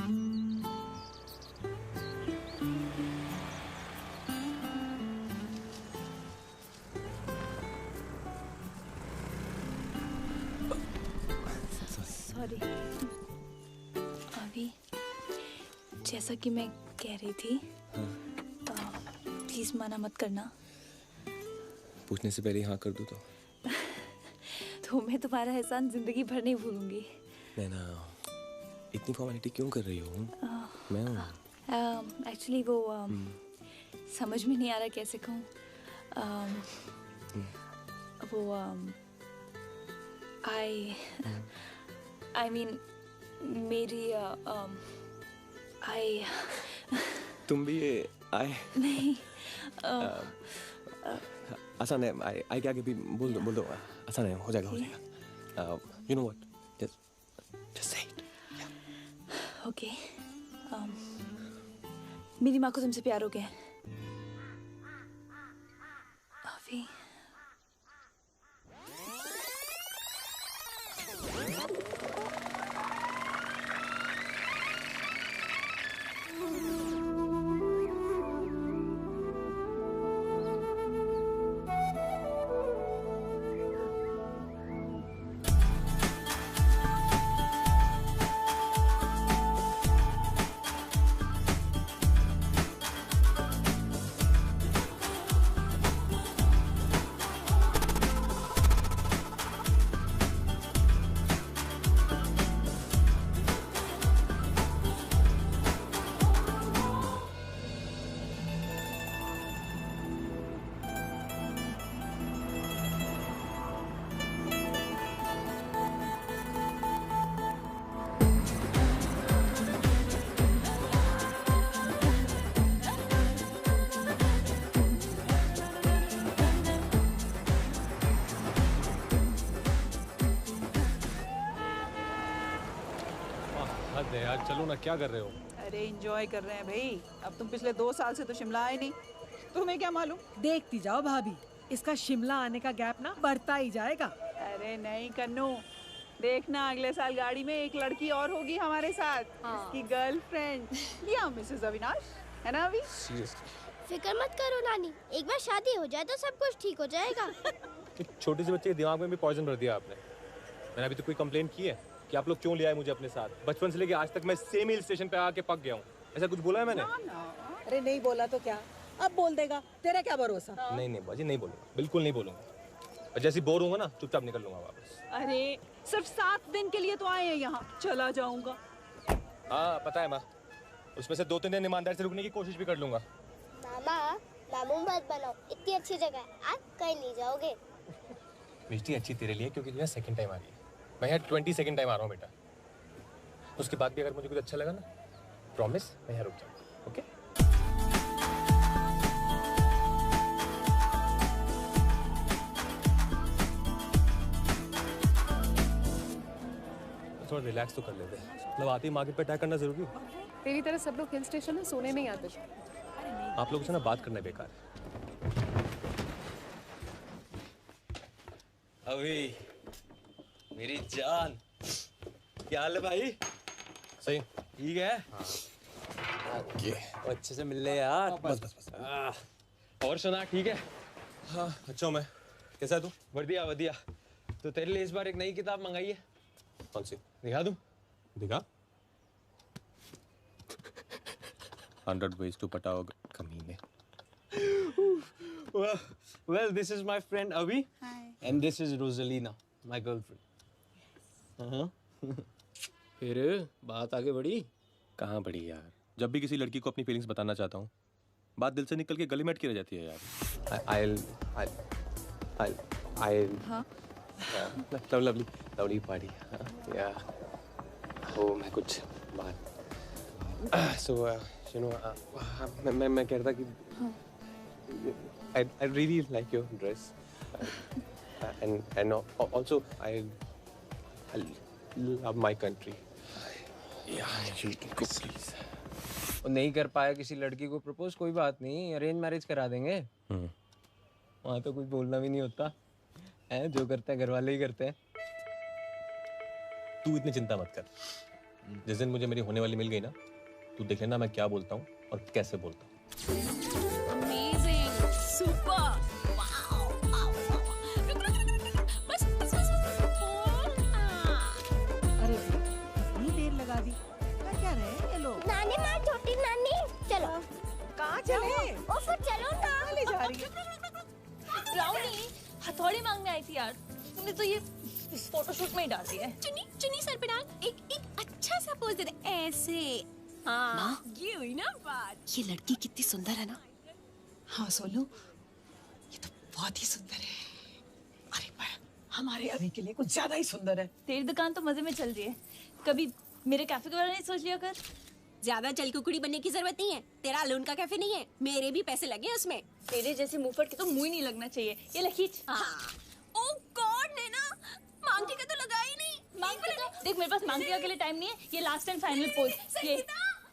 Sorry अभी, जैसा कि मैं कह रही थी, प्लीज मना मत करना। पूछने से पहले हाँ कर दूँ तो मैं तुम्हारा एहसान जिंदगी भर नहीं भूलूंगी। नैना, इतनी फॉर्मेलिटी क्यों कर रही हो? मैं हूँ। एक्चुअली वो समझ में नहीं आ रहा कैसे कहूँ। वो आई मीन मेरी तुम भी ये आए नहीं आसान है। आई के आगे भी बोल दो आसान है, हो जाएगा you know what, just say it. Okay, मेरी माँ को तुमसे प्यार हो गया। अभी यार चलो ना, क्या कर रहे हो? अरे एंजॉय कर रहे हैं भाई। अब तुम पिछले 2 साल से तो शिमला आए नहीं, तुम्हें क्या मालूम। देखती जाओ भाभी, इसका शिमला आने का गैप ना बढ़ता ही जाएगा। अरे नहीं कन्नू, देखना अगले साल गाड़ी में एक लड़की और होगी हमारे साथ, इसकी गर्लफ्रेंड। या मिसेस अविनाश, है ना अभी? फिक्र मत करो नानी, एक बार शादी हो जाए तो सब कुछ ठीक हो जाएगा। छोटे से बच्चे के दिमाग में भी पॉइजन भर दिया आपने। मैंने अभी तो कोई कंप्लेंट की है कि आप लोग क्यों ले आए मुझे अपने साथ? बचपन से लेके आज तक मैं सेम हिल स्टेशन पे आके पक गया हूँ। ऐसा कुछ बोला है मैंने? अरे नहीं बोला तो क्या, अब बोल देगा, तेरा क्या भरोसा। नहीं बाजी, नहीं बोलूंगा, बिल्कुल नहीं बोलूंगा। और जैसे बोर होगा ना, चुपचाप निकल लूंगा वापस। अरे सिर्फ 7 दिन के लिए तो आए हैं यहाँ, चला जाऊंगा। हाँ पता है माँ, उसमें से 2-3 दिन ईमानदारी से रुकने की कोशिश भी कर लूंगा। मामा मामू मत बनाओ, इतनी अच्छी जगह है, आप कहीं नहीं जाओगे। मिष्टी अच्छी तेरे लिए क्योंकि तू 2nd टाइम आ रही है। मैं यहाँ 22nd टाइम आ रहा हूँ बेटा। उसके बाद भी अगर मुझे कुछ अच्छा लगा ना, प्रॉमिस मैं यहाँ रुक जाऊँगा। ओके? थोड़ा रिलैक्स तो कर लेते हैं, मतलब आते ही मार्केट पे अटैक करना जरूरी है? तेरी तरह सब लोग हिल स्टेशन में सोने नहीं आते। आप लोगों से ना बात करना बेकार है। अभी मेरी जान, क्या हाल है भाई? सही ठीक है? ओके। अच्छे से मिल ले यार। बस। और सुना, ठीक है? हाँ अच्छा मैं। कैसा है तू? बढ़िया बढ़िया। तो तेरे लिए इस बार एक नई किताब मंगाई है। कौन सी? दिखा दूं? दिखा। 100 ways to पटाओ कमीने। Well, this is my friend Avi. Hi. And this is Rosalina, my girlfriend. फिर बात आगे बढ़ी? कहाँ बढ़ी यार? जब भी किसी लड़की को अपनी फीलिंग्स बताना चाहता हूँ, बात दिल से निकल के गले में अटकी रह जाती है यार। I'll हाँ? lovely party. Yeah. Oh, मैं कुछ बात। So, you know, मैं कह रहा था कि I really like your dress. And also I love my country. Yeah, you can go please. नहीं कर पाया किसी लड़की को प्रपोज, कोई बात नहीं, अरेंज मैरिज करा देंगे। वहाँ तो कुछ बोलना भी नहीं होता है, जो करते हैं घर वाले ही करते हैं। तू इतनी चिंता मत कर, जिस दिन मुझे मेरी होने वाली मिल गई ना, तू देख लेना मैं क्या बोलता हूँ और कैसे बोलता हूँ। अमेजिंग, सुपर, वाओ, वाओ, बस अरे ये देर लगा दी, क्या रहे हैं ये लोग? नानी माँ, छोटी नानी, चलो। कहाँ चले? ओ फिर चलो ना। ले जा रही है। ब्राउनी हथौड़ी मांगने आई थी यार, तुमने तो ये इस फोटोशूट में ही डाल दिया है। चुन्नी चुन्नी सर पे डाल, एक अच्छा सा पोज दे दे ऐसे। हाँ ये हुई ना बात। ये लड़की कितनी सुंदर है ना। हाँ सोनू, ये तो बहुत ही सुंदर है। अरे पर हमारे अभी के लिए कुछ ज्यादा ही सुंदर है। तेरी दुकान तो मजे में चल रही है, कभी मेरे कैफे के बारे में नहीं सोच लिया कर? ज्यादा चलकुकुड़ी बनने की जरूरत नहीं है। तेरा अलोन का कैफे नहीं है, मेरे भी पैसे लगे उसमें। तेरे जैसे मुंहफट के तो मुंह ही नहीं लगना चाहिए। ये लखीच। ओ गॉड नैना, मांगटी का तो लगा ही नहीं। मांगटी का देख, मेरे पास मांगटी के लिए टाइम नहीं है। ये लास्ट एंड फाइनल पोज। ये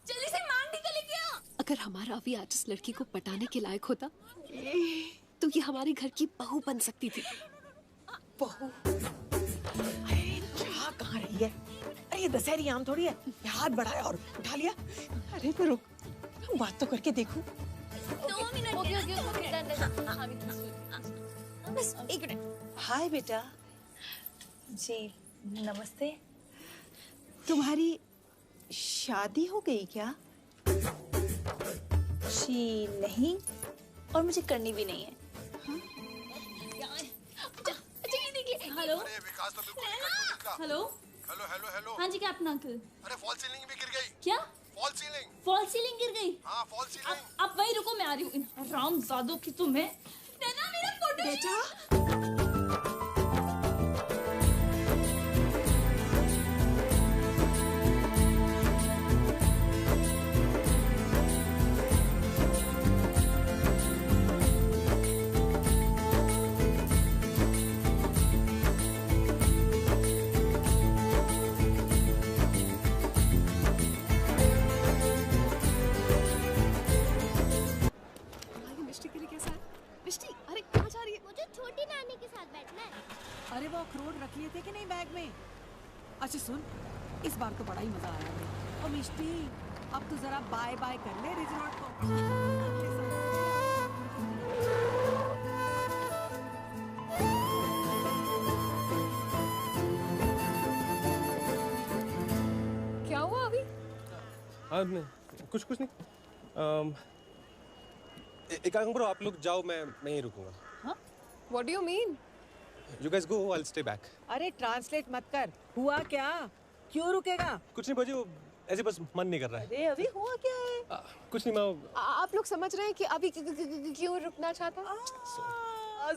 जल्दी से मांगटी का लेके आ। अगर हमारा अभी आज इस लड़की को पटाने के लायक होता तो ये हमारे घर की बहू बन सकती थी। बहू? अरे क्या कहाँ रही है? अरे ये दशहरी आम थोड़ी है, हाथ बढ़ाया और उठा लिया। अरे तो रुक, बात तो करके देखूं। 2 minute. Okay okay okay, done. बस 1 मिनट। हाय बेटा जी, नमस्ते। तुम्हारी शादी हो गई क्या? जी नहीं, और मुझे करनी भी नहीं है। अच्छा ये देखिए। हेलो विकास तो बिल्कुल नहीं कर इसका। Hello hello hello hello. हाँ जी कैप्टन अंकल। अरे फॉल सीलिंग भी गिर गई। क्या? Fall ceiling. फॉल सीलिंग गिर गई? हाँ फॉल सीलिंग। आप वहीं रुको, मैं आ रही हूँ। इन हरामजादों की तुम्हें। नैना मेरा फोटो बेटा मिष्टी के लिए कैसा है? मिष्टी, अरे कहाँ जा रही है? मुझे छोटी नानी के साथ बैठना है। अरे वो अखरोट रख लिए थे कि नहीं बैग में? अच्छा सुन, इस बार तो बड़ा ही मजा आया हमें। और मिष्टी, अब तो जरा बाय बाय कर ले रिजॉर्ट को। अपने साथ। क्या हुआ अभी? हाँ नहीं, कुछ नहीं। एक काम करो, आप लोग जाओ, मैं यहीं रुकूंगा। What do you mean? You guys go, I'll stay back. अरे ट्रांसलेट मत कर, हुआ क्या? क्यों रुकेगा? कुछ नहीं बाजी, वो ऐसे बस मन नहीं कर रहा है। अरे अभी हुआ क्या है? कुछ नहीं, मैं आप लोग समझ रहे हैं कि अभी क्यों रुकना चाहता?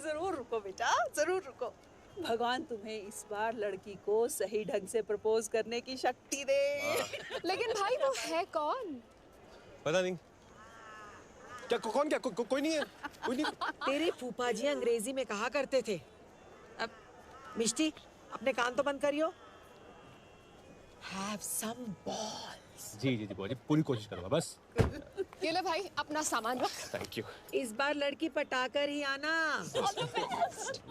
जरूर रुको बेटा, जरूर रुको। भगवान तुम्हें इस बार लड़की को सही ढंग से प्रपोज करने की शक्ति दे। लेकिन भाई वो है कौन? पता नहीं। क्या कौन क्या कोई नहीं है, कोई नहीं। तेरे फूफा जी अंग्रेजी में कहा करते थे। अब मिष्टी, अपने कान तो बंद करियो। Have some balls. जी जी जी बाजी, पूरी कोशिश करूंगा बस। ये ले भाई अपना सामान रख। Thank you. इस बार लड़की पटाकर ही आना।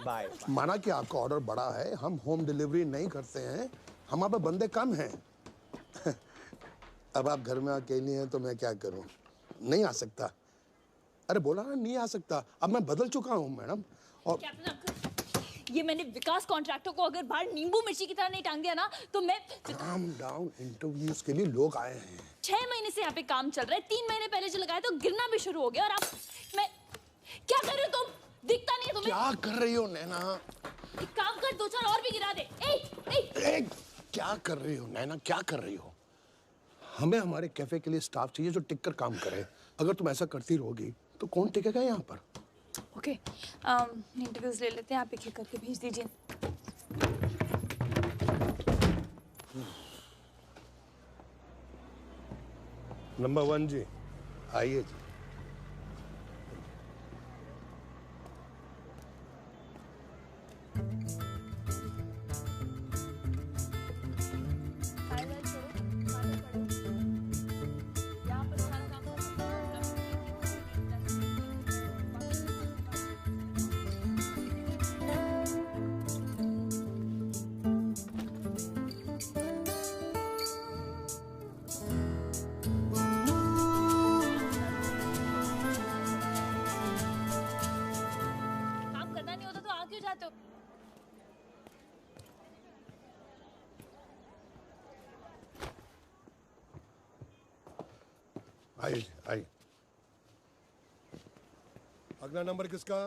बाय। माना कि आपका ऑर्डर बड़ा है, हम होम डिलीवरी नहीं करते हैं, हमारे पास बंदे कम हैं। अब आप घर में अकेली हैं तो मैं क्या करूं? नहीं आ सकता। अरे बोला ना नहीं आ सकता। अब मैं बदल चुका हूं मैडम। और कैप्टन अंकल, ये मैंने विकास कॉन्ट्रैक्टर को अगर बाहर नींबू मिर्ची की तरह नहीं टांग दिया ना, तो मैं काम डाउन, इंटरव्यूज के लिए लोग आए हैं। 6 महीने से यहाँ पे काम चल रहा है। 3 महीने पहले जो लगाया तो गिरना भी शुरू हो गया। और आप मैं क्या कर रहे हो तुम? दिखता नहीं है तुम्हें? क्या कर रही हो नैना? एक काम कर, 2-4 और भी गिरा दे। क्या कर रही हो नैना, क्या कर रही हो? हमें हमारे कैफे के लिए स्टाफ चाहिए जो टिक कर काम करे। अगर तुम ऐसा करती रहोगी तो कौन टिकेगा यहाँ पर? ओके, इंटरव्यूज ले लेते हैं। आप एक-एक करके भेज दीजिए। नंबर 1 जी, आइए जी। आइए आइए। अगला नंबर किसका?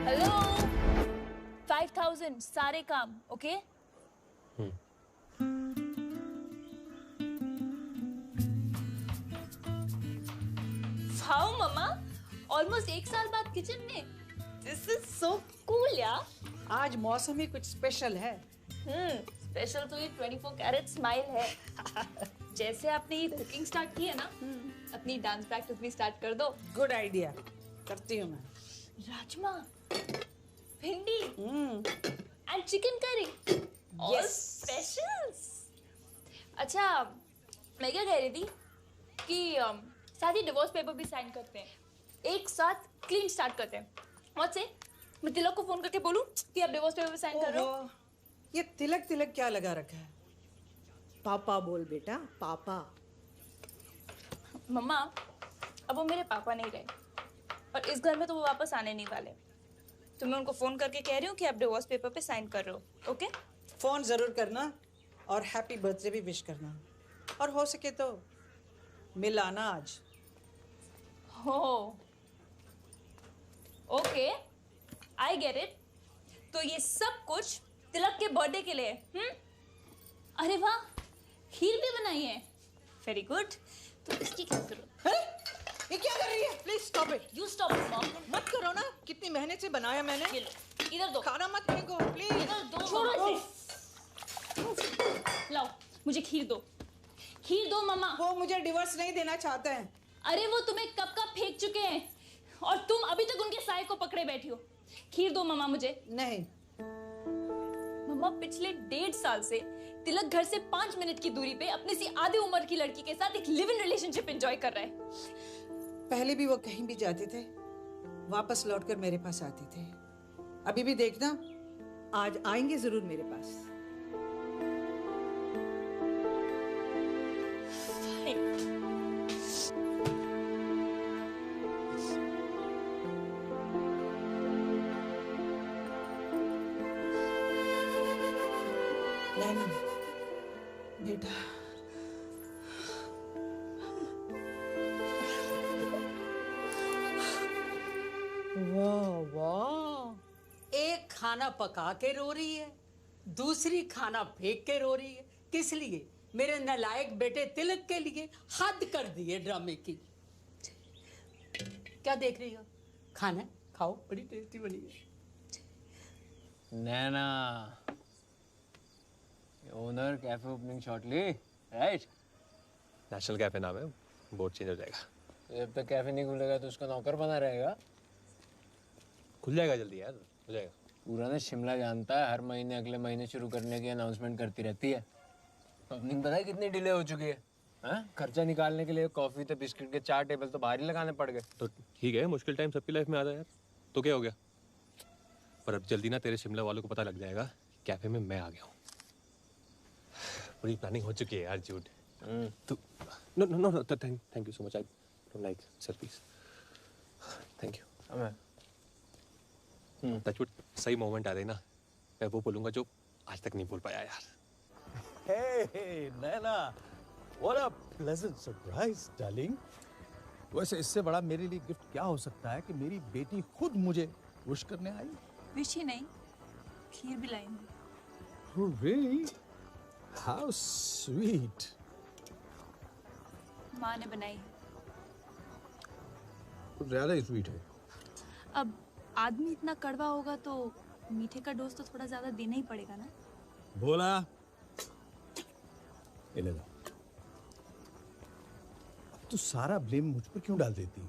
हेलो 5000 सारे काम ओके। वाओ मम्मा, ऑलमोस्ट 1 साल बाद किचन में। दिस इज सो कूल यार। आज मौसम ही कुछ स्पेशल है। स्पेशल तो ये 24 कैरेट स्माइल है। जैसे आपने ये कुकिंग स्टार्ट की है ना, अपनी डांस प्रैक्टिस भी स्टार्ट कर दो। गुड आइडिया, करती हूँ मैं। राजमा, भिंडी and chicken curry, all specials. अच्छा, मैं क्या कह रही थी कि साथ ही डिवोर्स पेपर भी साइन करते हैं, एक साथ क्लीन स्टार्ट करते हैं। व्हाट से मैं तिलक को फोन करके बोलूं कि आप डिवोर्स पेपर साइन कर रहे हो? ये तिलक तिलक क्या लगा रखा है? पापा बोल बेटा, पापा। मम्मा, अब वो मेरे पापा नहीं रहे और इस घर में तो वो वापस आने नहीं वाले। तो मैं उनको फोन करके कह रही हूँ कि आप डिवोर्स पेपर पे साइन कर रहे हो। ओके? फोन जरूर करना और हैप्पी बर्थडे भी विश करना, और हो सके तो मिल आना आज। हो ओके, आई गेट इट। तो ये सब कुछ तिलक के बर्थडे के लिए। अरे वाह, खीर भी बनाई है। Very good. तो इसकी क्या जरूरत है? ये क्या कर रही है? Please stop it. You stop it mom. मत करो ना, कितनी मेहनत से बनाया मैंने। ये लो, इधर दो। खाना मत फेंको प्लीज। इधर दो। छोड़ो इसे। लाओ, मुझे खीर दो। खीर दो मम्मा। वो मुझे डिवोर्स नहीं देना चाहते हैं। अरे वो तुम्हें कब का फेंक चुके हैं और तुम अभी तक उनके साए को पकड़े बैठी हो। खीर दो मम्मा मुझे। नहीं मम्मा, पिछले 1.5 साल से तिलक घर से 5 मिनट की दूरी पे अपनी सी आधी उम्र की लड़की के साथ एक लिव इन रिलेशनशिप एंजॉय कर रहा है। पहले भी वो कहीं भी जाते थे, वापस लौटकर मेरे पास आते थे। अभी भी देखना, आज आएंगे जरूर मेरे पास। नहीं बेटा, वाह वाह, एक खाना पका के रो रही है, दूसरी खाना फेंक के रो रही है। किस लिए? मेरे नालायक बेटे तिलक के लिए। हद कर दी है ड्रामे की। क्या देख रही हो? खाना खाओ, बड़ी टेस्टी बनी है। Naina, owner cafe opening shortly, right? National cafe नाम है, बोर्ड चेंज हो जाएगा। जब तक कैफे नहीं खुलेगा तो उसका नौकर बना रहेगा। खुल जाएगा जल्दी यार, हो जाएगा। पूरा ना शिमला जानता है, हर महीने अगले महीने शुरू करने की अनाउंसमेंट करती रहती है। ओपनिंग पता है कितनी डिले हो चुकी है? हाँ? खर्चा निकालने के लिए कॉफी तो बिस्किट के 4 टेबल तो बाहर ही लगाने पड़ गए। तो ठीक है, मुश्किल टाइम सबकी लाइफ में आता है यार, तो क्या हो गया? पर अब जल्दी ना तेरे शिमला वालों को पता लग जाएगा कैफे में मैं आ गया हूँ। पूरी प्लानिंग हो चुकी है यार, जूड। तो no no no, thank you so much. I don't like selfies. Thank you. Touchwood, सही मोमेंट आ रही ना, मैं वो बोलूंगा जो आज तक नहीं बोल पाया यार। Hey, Naina, what a pleasant surprise, darling. वैसे इससे बड़ा मेरे लिए गिफ्ट क्या हो सकता है कि मेरी बेटी खुद मुझे विश करने आई। विश ही नहीं, खीर भी लाई हूँ। Oh, really? How sweet. माँ ने बनाई है। ज़्यादा ही स्वीट है। अब आदमी इतना कड़वा होगा तो मीठे का डोज तो थोड़ा ज्यादा देना ही पड़ेगा ना। बोला ये ले लो। अब तो सारा ब्लेम मुझ पर क्यों डाल देती?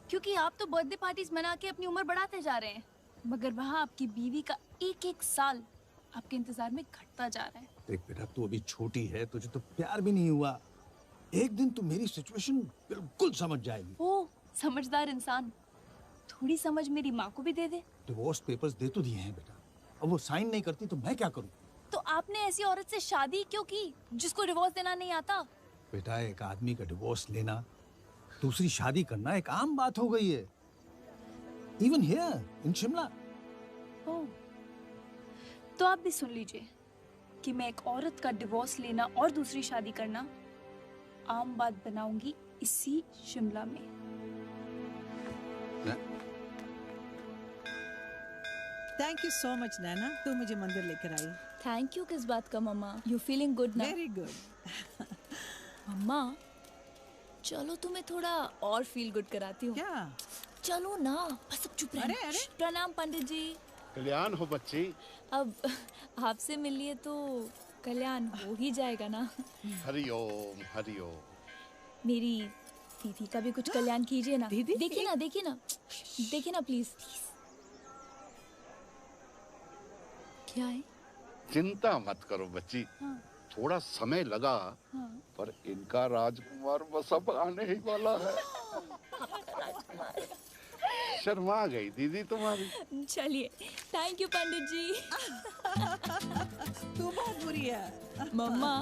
क्योंकि आप तो बर्थडे पार्टीज मना के अपनी उम्र बढ़ाते जा रहे हैं। मगर वहाँ आपकी बीवी का एक एक साल आपके इंतजार में घटता जा रहा है। देख बेटा, तू अभी छोटी है, तुझे तो प्यार भी नहीं हुआ। एक दिन तू मेरी सिचुएशन बिल्कुल समझ जाएगी। ओ समझदार इंसान, थोड़ी समझ मेरी माँ को भी दे दे। डिवोर्स पेपर्स दे तो दिए हैं बेटा, अब वो साइन नहीं करती तो मैं क्या करूं? तो आपने ऐसी औरत से शादी क्यों की जिसको डिवोर्स देना नहीं आता? बेटा, एक आदमी का डिवोर्स लेना, दूसरी शादी करना एक आम बात हो गई है। Even here in Shimla. Oh, तो आप भी सुन लीजिए कि मैं एक औरत का डिवोर्स लेना और दूसरी शादी करना आम बात बनाऊंगी इसी शिमला में। थैंक यू सो मच नैना, तू मुझे मंदिर लेकर आई। थैंक यू किस बात का मम्मा? यू फीलिंग गुड ना? Very good. मम्मा चलो तुम्हें थोड़ा और फील गुड कराती हूँ। क्या? चलो ना, बस अब चुप रहना। अरे। प्रणाम पंडित जी। कल्याण हो बच्ची। अब आपसे मिलिए तो कल्याण हो ही जाएगा ना। हरिओम हरिओम। मेरी दीदी का भी कुछ कल्याण कीजिए ना। दीदी? देखिए ना, देखिए ना, देखिए ना प्लीज। क्या है? चिंता मत करो बच्ची। हाँ। थोड़ा समय लगा, हाँ। पर इनका राजकुमार बस अब आने ही वाला है। शर्मा गई दीदी तुम्हारी। चलिए, थैंक यू पंडित जी। तू बहुत बुरी है। मम्मा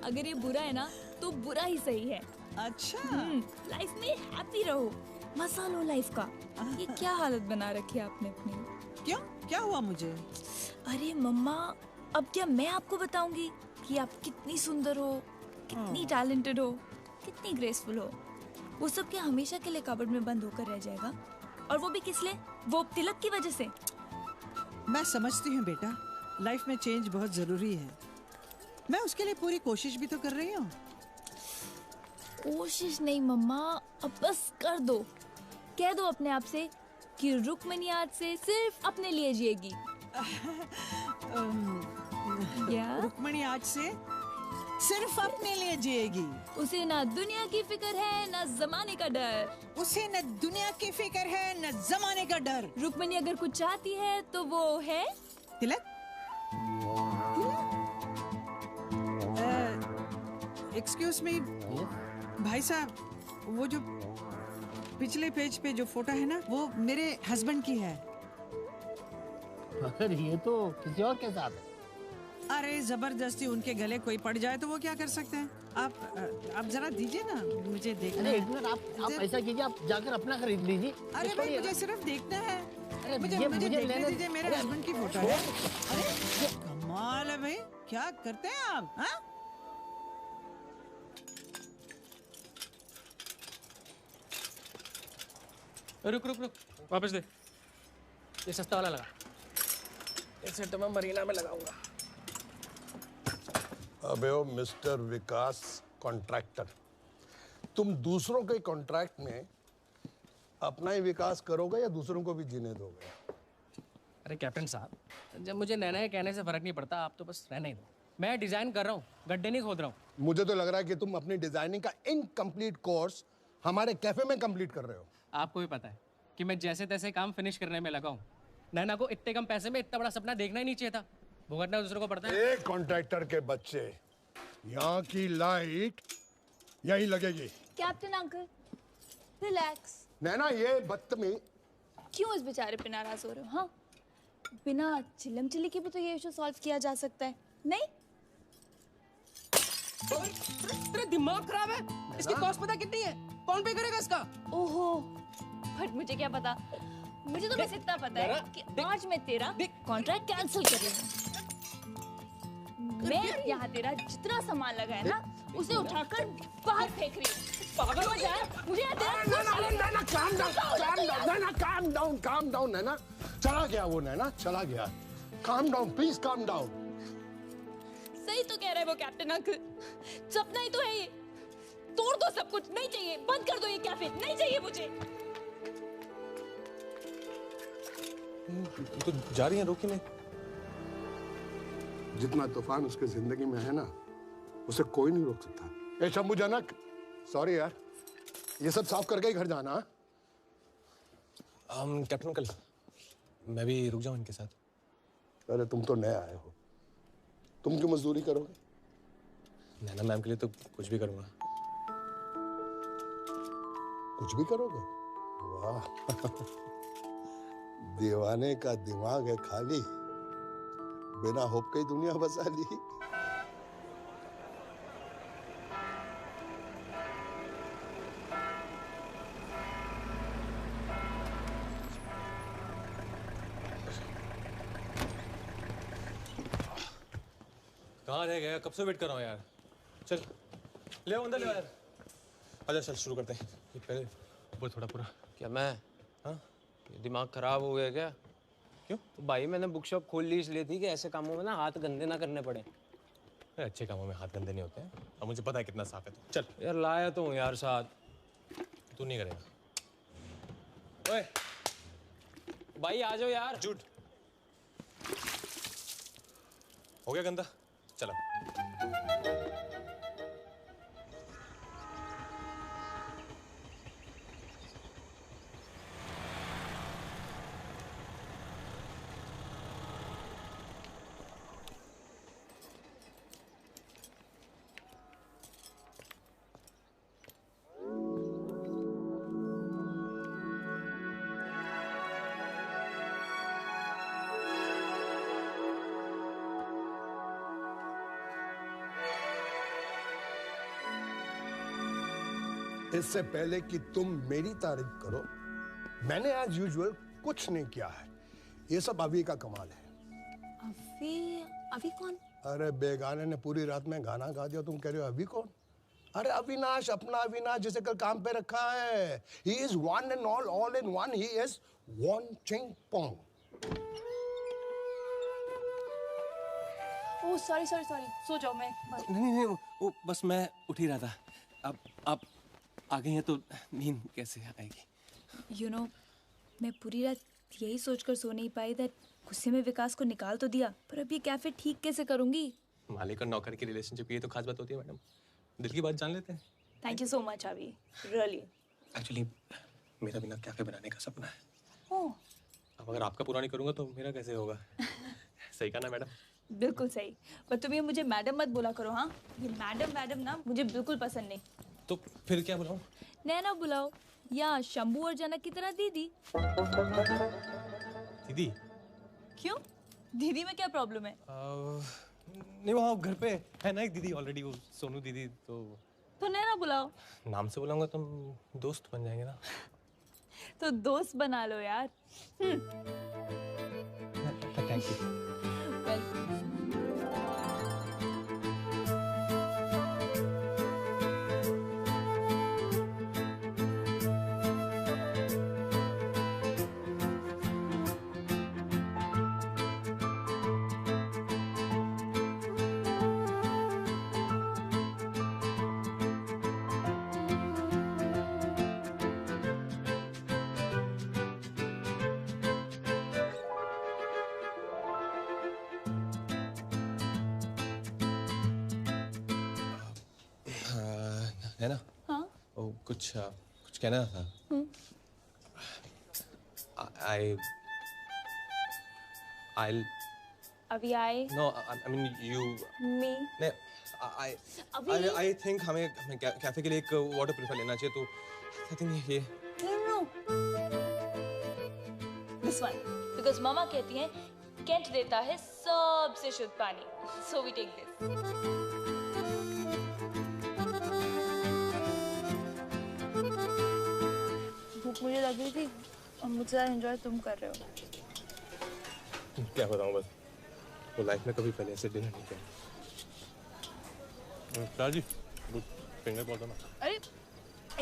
अगर ये बुरा है ना तो बुरा ही सही है। अच्छा। लाइफ में हैप्पी रहो, मजा लो लाइफ का। ये क्या हालत बना रखी है आपने अपनी? क्यों? क्या हुआ मुझे? अरे मम्मा, अब क्या मैं आपको बताऊंगी कि आप कितनी सुंदर हो, कितनी टैलेंटेड हो, कितनी ग्रेसफुल हो। वो सब क्या हमेशा के लिए कबर्ड में बंद होकर रह जाएगा? और वो भी किस लिए? वो तिलक की वजह से। मैं समझती हूँ बेटा, लाइफ में चेंज बहुत जरूरी है। मैं उसके लिए पूरी कोशिश भी तो कर रही हूँ। कोशिश नहीं मम्मा, अब बस कर दो। कह दो अपने आप से कि रुक्मणी आज से सिर्फ अपने लिए जिएगी। रुक्मणी आज से सिर्फ अपने लिए जिएगी। उसे ना दुनिया की फिक्र है ना जमाने का डर। उसे न दुनिया की फिक्र है न जमाने का डर। रुक्मणी अगर कुछ चाहती है तो वो है तिलक। एक्सक्यूज मी भाई साहब, वो जो पिछले पेज पे जो फोटो है ना, वो मेरे हस्बैंड की है। मगर ये तो किसी और के साथ है। अरे जबरदस्ती उनके गले कोई पड़ जाए तो वो क्या कर सकते हैं? आप जरा दीजिए ना, मुझे देखना है। एक मिनट, आप ऐसा कीजिए, आप जाकर अपना खरीद लीजिए। अरे भाई, मुझे सिर्फ देखना है। अरे मुझे देखने दीजिए, मेरे हस्बैंड की फोटो है। अरे कमाल है भाई, क्या करते हैं आप? हाँ? रुक रुक रुक, वापस दे। ये सस्ता वाला लगा, इसे तो मैं मरीना में लगाऊंगा। अबे ओ मिस्टर विकास कॉन्ट्रैक्टर, तुम दूसरों के कॉन्ट्रैक्ट में अपना ही विकास करोगे या दूसरों को भी जीने दोगे? अरे कैप्टन साहब, जब मुझे नैना के कहने से फर्क नहीं पड़ता, आप तो बस रहने ही दो। मैं डिजाइन कर रहा हूँ, गड्ढे नहीं खोद रहा हूँ। मुझे तो लग रहा है कि तुम अपनी डिजाइनिंग का इनकम्प्लीट कोर्स हमारे कैफे में कंप्लीट कर रहे हो। आपको भी पता है कि मैं जैसे तैसे काम फिनिश करने में लगा हूँ। नैना को इतने कम पैसे में इतना बड़ा सपना देखना ही नहीं चाहिए था। भुगतना दूसरों को पड़ता है। एक कॉन्ट्रैक्टर के बच्चे, यहाँ की लाइट यहीं लगेगी। Captain uncle relax. नैना, ये बदतमीज। क्यों इस बेचारे पे नाराज हो रहे हो? हाँ, बिना चिल्लम चिल्ली के भी तो ये इशू सॉल्व किया जा सकता है, नहीं? तेरा दिमाग खराब है? इसकी कॉस्ट पता कितनी है? कौन पे करेगा इसका? ओहो, बट मुझे क्या पता। मुझे तो बस इतना पता है कि आज मैं तेरा कॉन्ट्रैक्ट कैंसिल कर रही हूँ। मैं यहाँ तेरा जितना सामान लगा है ना, उसे उठाकर बाहर फेंक रही हूँ। पागल हो जाए, मुझे यहाँ तेरा calm down, नैना। चला गया वो, नैना चला गया। Calm down, please calm down. सही तो कह रहा है वो कैप्टन अंकल। सपना ही तो है ये। तोड़ दो सब कुछ, नहीं चाहिए। बंद कर दो ये कैफे, नहीं चाहिए मुझे। तो जा रही है, रोकी नहीं। जितना तूफान उसके जिंदगी में है ना, उसे कोई नहीं रोक सकता। ए शंभुजनक, सॉरी यार, ये सब साफ करके ही घर जाना। कैप्टन अंकल, मैं भी रुक जाऊं इनके साथ? अरे तुम तो नए आए हो, तुम क्यों मजदूरी करोगे? नैना मैम के लिए तो कुछ भी करूंगा। कुछ भी करोगे? वाह दीवाने का दिमाग है खाली, बिना होप के ही दुनिया बसा ली। कहाँ रह गया? कब से वेट कर रहा हूँ यार। चल ले आओ, अंदर ले आओ यार। आजा चल शुरू करते हैं। ये पहले ऊपर थोड़ा पूरा। क्या मैं? हाँ ये दिमाग खराब हो गया क्या? क्यों? तो भाई मैंने बुक शॉप खोल ली इसलिए थी कि ऐसे कामों में ना हाथ गंदे ना करने पड़े। अच्छे कामों में हाथ गंदे नहीं होते हैं और मुझे पता है कितना साफ है तू। चल यार लाया तो हूँ यार साथ। तू नहीं करेगा। ओए भाई आ जाओ यार। झूठ हो गया गंदा। चलो इससे पहले कि तुम मेरी तारीफ करो, मैंने एज यूजुअल कुछ नहीं किया है। ये सब अभी का कमाल है। अभी कौन? अरे बेगाने ने पूरी रात में गाना गा दिया, तुम कह रहे हो अभी कौन? अरे अविनाश, अपना अविनाश जिसे कल काम पे रखा है। He is one and all in one. He is Won Ching Pong. Oh sorry so जाओ मैं। नहीं वो बस मैं उठ ही रहा था। अब आप आ गई हैं तो नींद कैसे आएगी? यू नो मैं पूरी रात यही सोचकर सो नहीं पाई दैट गुस्से में विकास को निकाल तो दिया, पर अब ये कैफे ठीक कैसे करूंगी? मालिक और नौकर की रिलेशनशिप ये तो खास बात होती है मैडम। दिल की बात जान लेते हैं। थैंक यू सो मच अभी, रियली। एक्चुअली मेरा बिना कैफे बनाने का सपना है। ओह अब अगर आपका पूरा नहीं करूंगा तो मेरा कैसे होगा? सही कहा ना मैडम? बिल्कुल सही, पर तुम ये मुझे मैडम मत बोला करो। हाँ, ये मैडम ना मुझे बिल्कुल पसंद नहीं। तो फिर क्या बुलाऊं? नैना बुलाओ या शंभू और जनक की तरह दीदी। दीदी? क्यों? दीदी में क्या प्रॉब्लम है? नहीं वहाँ घर पे है ना एक दीदी ऑलरेडी, वो सोनू दीदी। तो नैना बुलाओ। नाम से बुलाऊंगा तुम दोस्त बन जाएंगे ना। तो दोस्त बना लो यार। Thank you. है ना? हाँ? ओ कुछ कहना था। I'll अभी आए? No, I mean you. Me? नहीं, I think हमें कैफे के लिए एक वाटर प्यूरिफायर लेना चाहिए, तो I think ये No. This one, because मामा कहती हैं कैंट देता है सबसे शुद्ध पानी, so we take this. भूख मुझे लग रही थी और मुझसे एंजॉय तुम कर रहे हो। क्या बताऊं, बस वो लाइफ में कभी पहले ऐसे डिनर नहीं किया। दादी गुड फिंगर बोल दो ना। अरे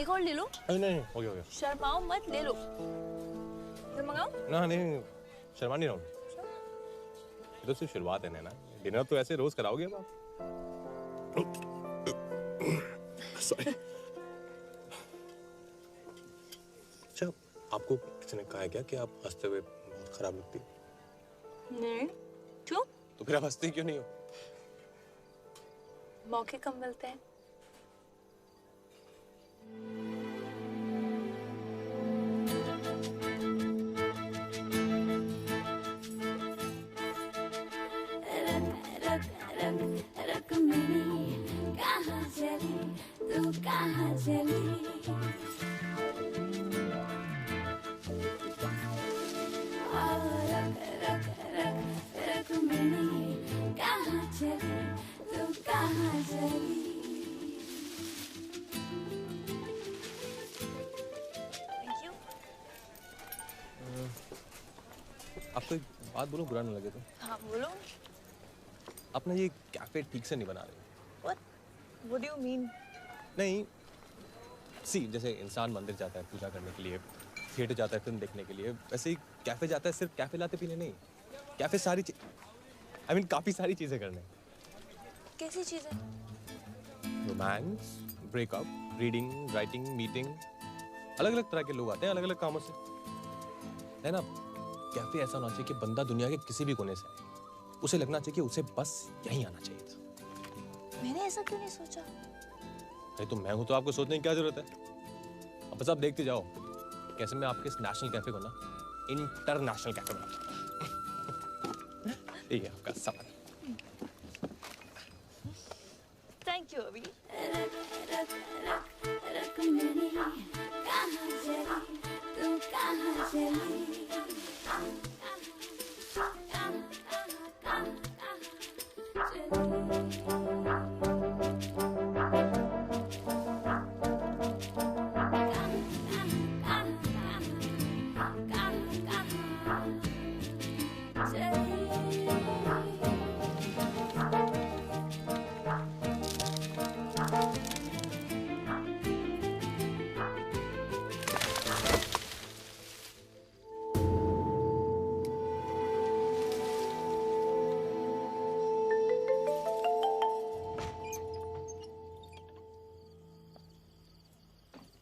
एक और ले लो। अरे नहीं हो गया। शर्माओ मत, ले लो। फिर मंगाओ? ना नहीं शर्मा नहीं रहा हूँ, ये तो सिर्फ शुरुआत है ना। डिनर तो ऐसे रोज कराओगे अब आप? सॉरी। अच्छा आपको किसी ने कहा है क्या कि आप हंसते हुए बहुत खराब लगती है? नहीं। क्यों? तो फिर आप हंसती क्यों नहीं हो? मौके कम मिलते हैं। कहाँ चली रुक्मिणी कहाँ चली तू कहाँ चली। आपको एक बात बोलूं, बुरा ना लगे तो? हाँ बोलो। आप ना ये कैफे ठीक से नहीं बना रहे। What do you mean? नहीं, जैसे इंसान मंदिर जाता है पूजा करने के लिए, थिएटर जाता है फिल्म देखने के लिए, वैसे ही कैफे जाता है सिर्फ कैफे लाते पीने नहीं, कैफे सारी काफी सारी चीजें करने। कैसी चीजें? Romance, breakup, reading, writing, meeting, अलग अलग तरह के लोग आते हैं अलग अलग कामों से, है ना। कैफे ऐसा होना चाहिए कि बंदा दुनिया के किसी भी कोने से आए, उसे लगना चाहिए कि उसे बस यहीं आना चाहिए था। मैंने ऐसा क्यों नहीं सोचा? अरे तो मैं हूं तो आपको सोचने की क्या जरूरत है। अब बस आप देखते जाओ कैसे मैं आपके इस नेशनल कैफे को ना इंटरनेशनल कैफे बनाता हूं। ये है आपका सामान। थैंक यू अभी। रुक्मिणी कहाँ चली तू कहाँ चली।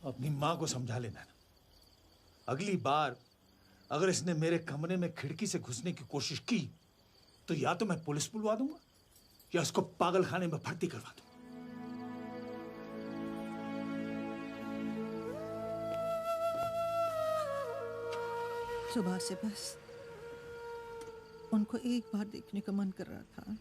अपनी माँ को समझा लेना। अगली बार अगर इसने मेरे कमरे में खिड़की से घुसने की कोशिश की तो या तो मैं पुलिस बुलवा दूंगा या उसको पागल खाने में भर्ती करवा दूंगा। सुबह से बस उनको एक बार देखने का मन कर रहा था।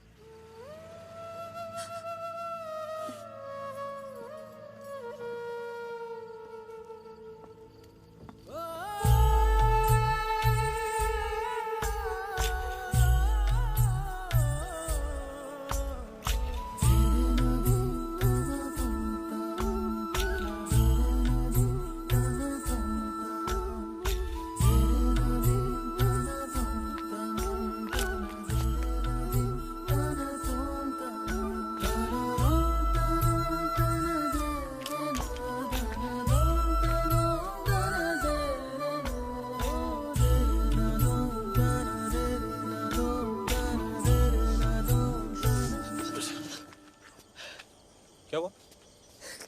क्या हुआ?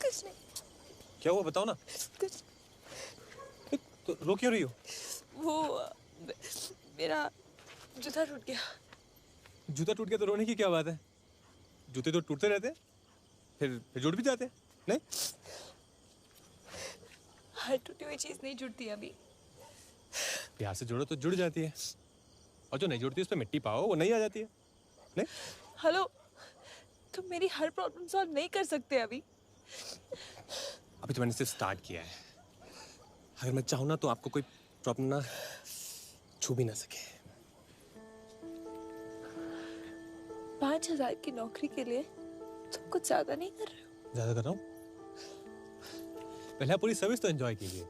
कुछ नहीं। क्या हुआ बताओ ना। कुछ तो रो क्यों रही हो? वो मेरा जूता टूट गया। जूता टूट गया तो रोने की क्या बात है? जूते तो टूटते रहते हैं, फिर जुड़ भी जाते हैं, नहीं? हर टूटी हुई चीज नहीं जुड़ती अभी। प्यार से जोड़ो तो जुड़ जाती है, और जो नहीं जुड़ती उस पर मिट्टी पाओ वो नहीं आ जाती है, नहीं? हेलो, तुम मेरी हर प्रॉब्लम सॉल्व नहीं कर सकते अभी। अभी तो मैंने सिर्फ स्टार्ट किया है। अगर मैं चाहूँ ना तो आपको कोई प्रॉब्लम ना छू भी ना सके। 5,000 की नौकरी के लिए तुम कुछ ज्यादा नहीं कर रहे हो? ज्यादा कर रहा हूँ? पहले आप पूरी सर्विस तो एंजॉय कीजिए,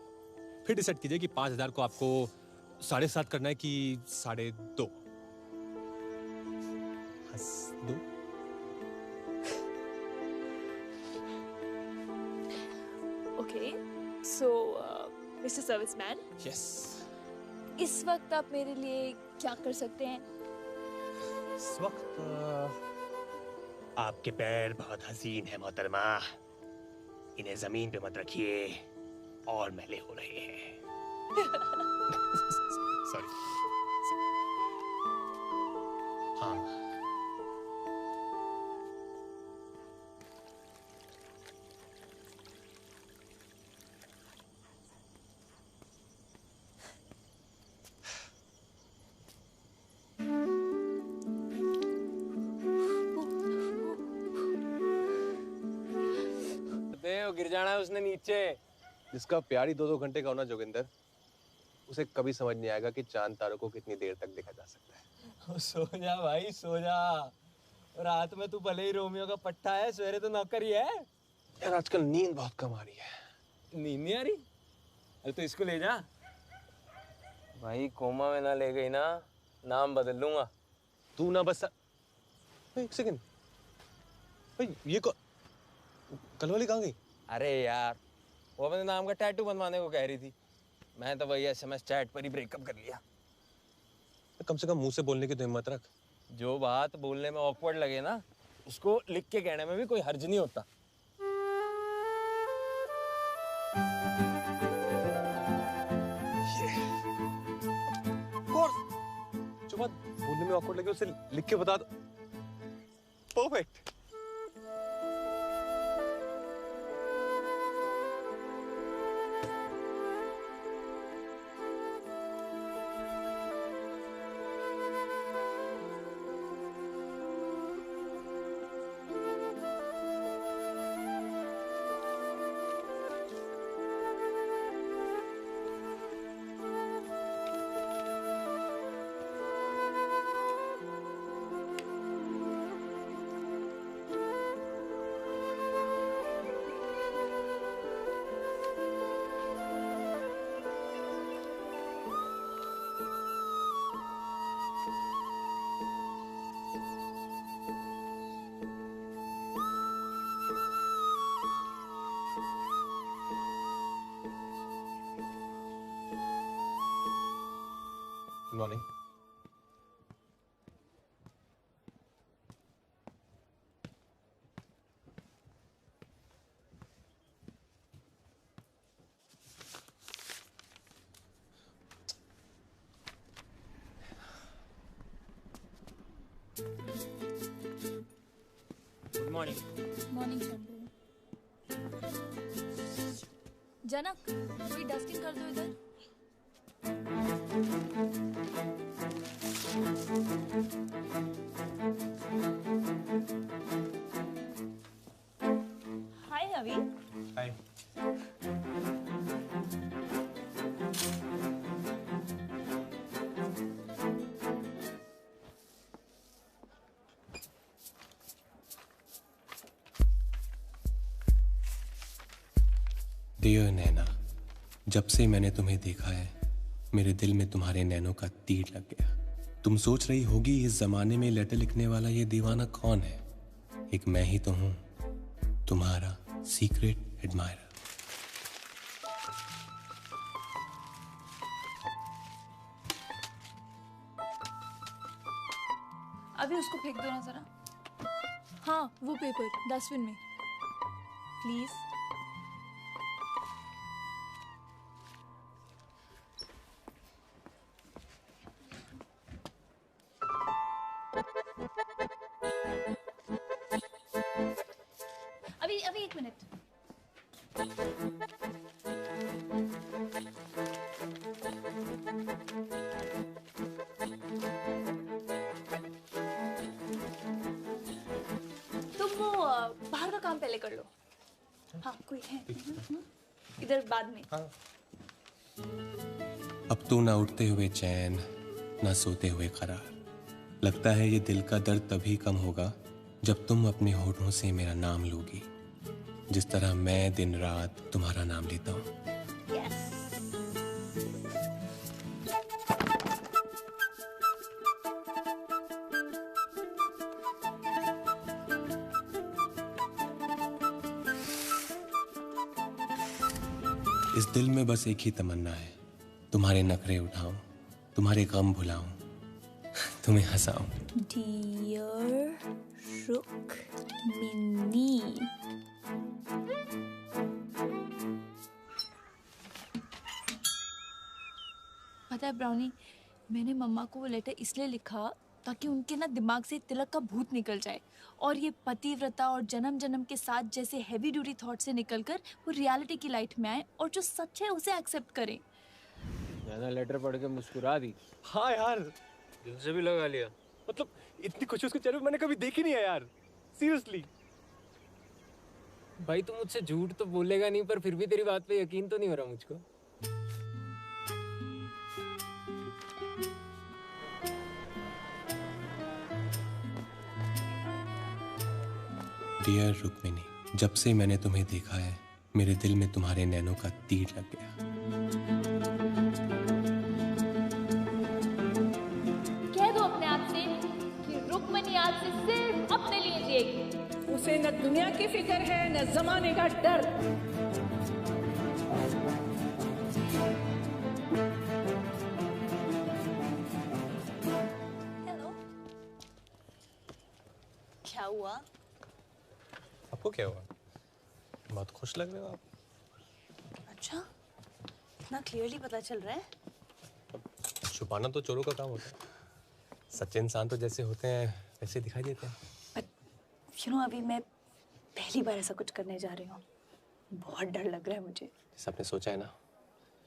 फिर डिसाइड कीजिए कि 5,000 को आपको 7.5 करना है कि 2.5। हंस दो। ओके, सो मिस्टर सर्विसमैन, यस, इस वक्त आप मेरे लिए क्या कर सकते हैं? इस वक्त आपके पैर बहुत हसीन है मोहतरमा, इन्हें जमीन पे मत रखिए और मैले हो रहे हैं। सॉरी। हाँ, जाना है उसने नीचे। जिसका प्यार ही 2-2 घंटे का होना जोगिंदर, उसे कभी समझ नहीं आएगा कि चांद तारों को कितनी देर तक देखा जा सकता है। सो जा भाई सो जा। रात में तू भले ही रोमियो का पट्टा है, सवेरे तो नौकर ही है। यार आजकल नींद बहुत कम आ रही है। नींद नहीं आ रही? अरे तो इसको ले जा भाई। कोमा में ना ले गई ना, नाम बदल लूंगा। तू ना बस एक सेकंड भाई, ये कल वाली कहाँ गई? अरे यार वो अपने नाम का टैटू बनवाने को कह रही थी, मैं तो वही SMS चैट पर ही ब्रेकअप कर लिया। कम से कम मुंह से बोलने की तो हिम्मत रख। जो बात बोलने में ऑकवर्ड लगे ना, उसको लिख के कहने में भी कोई हर्ज नहीं होता। जो बात बोलने में ऑकवर्ड लगे उसे लिख के बता दो। Perfect. Good morning. Good morning. Morning Shambhu. Janak थोड़ी डस्टिंग कर दो इधर। हाय रवि। हाय। डियर नैना, जब से मैंने तुम्हें देखा है मेरे दिल में तुम्हारे नैनों का तीर लग गया। तुम सोच रही होगी इस जमाने में लेटर लिखने वाला ये दीवाना कौन है? एक मैं ही तो हूं, तुम्हारा सीक्रेट एडमायरर। अभी उसको फेंक दो ना जरा। हाँ वो पेपर डस्टबिन में प्लीज। अभी एक मिनट। तुम वो बाहर का काम पहले कर लो। हाँ कोई है इधर बाद में। हाँ। अब तू ना उठते हुए चैन ना सोते हुए करार। लगता है ये दिल का दर्द तभी कम होगा जब तुम अपने होठों से मेरा नाम लोगी, जिस तरह मैं दिन रात तुम्हारा नाम लेता हूँ। इस दिल में बस एक ही तमन्ना है, तुम्हारे नखरे उठाऊं, तुम्हारे गम भुलाऊं, तुम्हें हंसाऊं। डियर रुक्मिनी। पता है ब्राउनी, मैंने मम्मा को वो लेटर इसलिए लिखा ताकि उनके ना दिमाग से तिलक का भूत निकल जाए और ये पतिव्रता और जन्म जन्म के साथ जैसे हैवी ड्यूटी थॉट से निकलकर वो रियलिटी की लाइट में आए और जो सच है उसे एक्सेप्ट करें। मैंने लेटर पढ़ के मुस्कुरा दी। हाँ यार, दिल से भी लगा लिया। मतलब इतनी खुशी उसके चेहरे पे मैंने कभी देखी नहीं है यार, सीरियसली। भाई तू मुझसे झूठ तो बोलेगा नहीं, पर फिर भी तेरी बात पे यकीन तो नहीं हो रहा मुझको। डियर रुक्मिनी, जब से मैंने तुम्हें देखा है मेरे दिल में तुम्हारे नैनों का तीर लग गया। कह दो अपने आप से कि रुक्मणी आज से सिर्फ अपने लिए जिएगी। उसे न दुनिया की फिक्र है न जमाने का डर। क्या हुआ? आपको क्या हुआ? बहुत खुश लग रहे हो आप। अच्छा, इतना क्लियरली पता चल रहा है। छुपाना तो चोरों का काम होता है। सच्चे इंसान तो जैसे होते हैं वैसे दिखाई देते हैं। अभी मैं पहली बार ऐसा कुछ करने जा रही हूँ। बहुत डर लग रहा है मुझे। जैसे आपने सोचा है ना,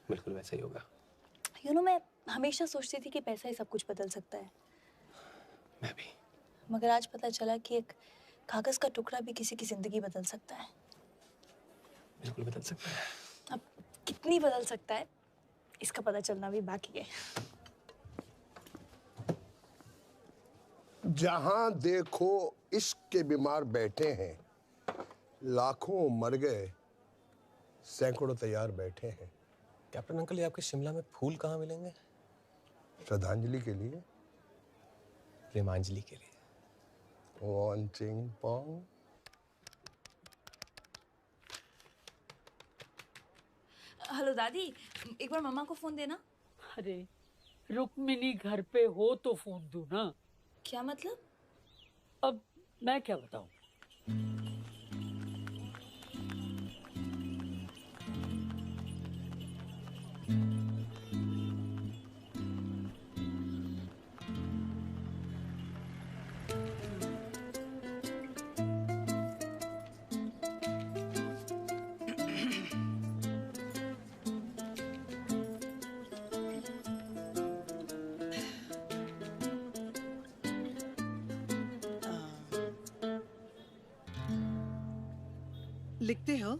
बिल्कुल वैसा ही होगा। मैं हमेशा सोचती थी कि पैसा ही सब कुछ बदल सकता है। मैं भी। मगर आज पता चला कि एक कागज का टुकड़ा भी किसी की जिंदगी बदल सकता है। बिल्कुल बदल सकता है। अब कितनी बदल सकता है इसका पता चलना भी बाकी है। जहां देखो इश्क के बीमार बैठे हैं, लाखों मर गए सैकड़ों तैयार बैठे हैं। कैप्टन अंकल, ये आपके शिमला में फूल कहाँ मिलेंगे? श्रद्धांजलि के लिए, प्रेमांजलि के लिए। वन चिंग पोंग। हेलो दादी, एक बार मम्मा को फोन देना। अरे रुक्मिनी घर पे हो तो फोन दूं ना। क्या मतलब? अब मैं क्या बताऊं? लिखते हो?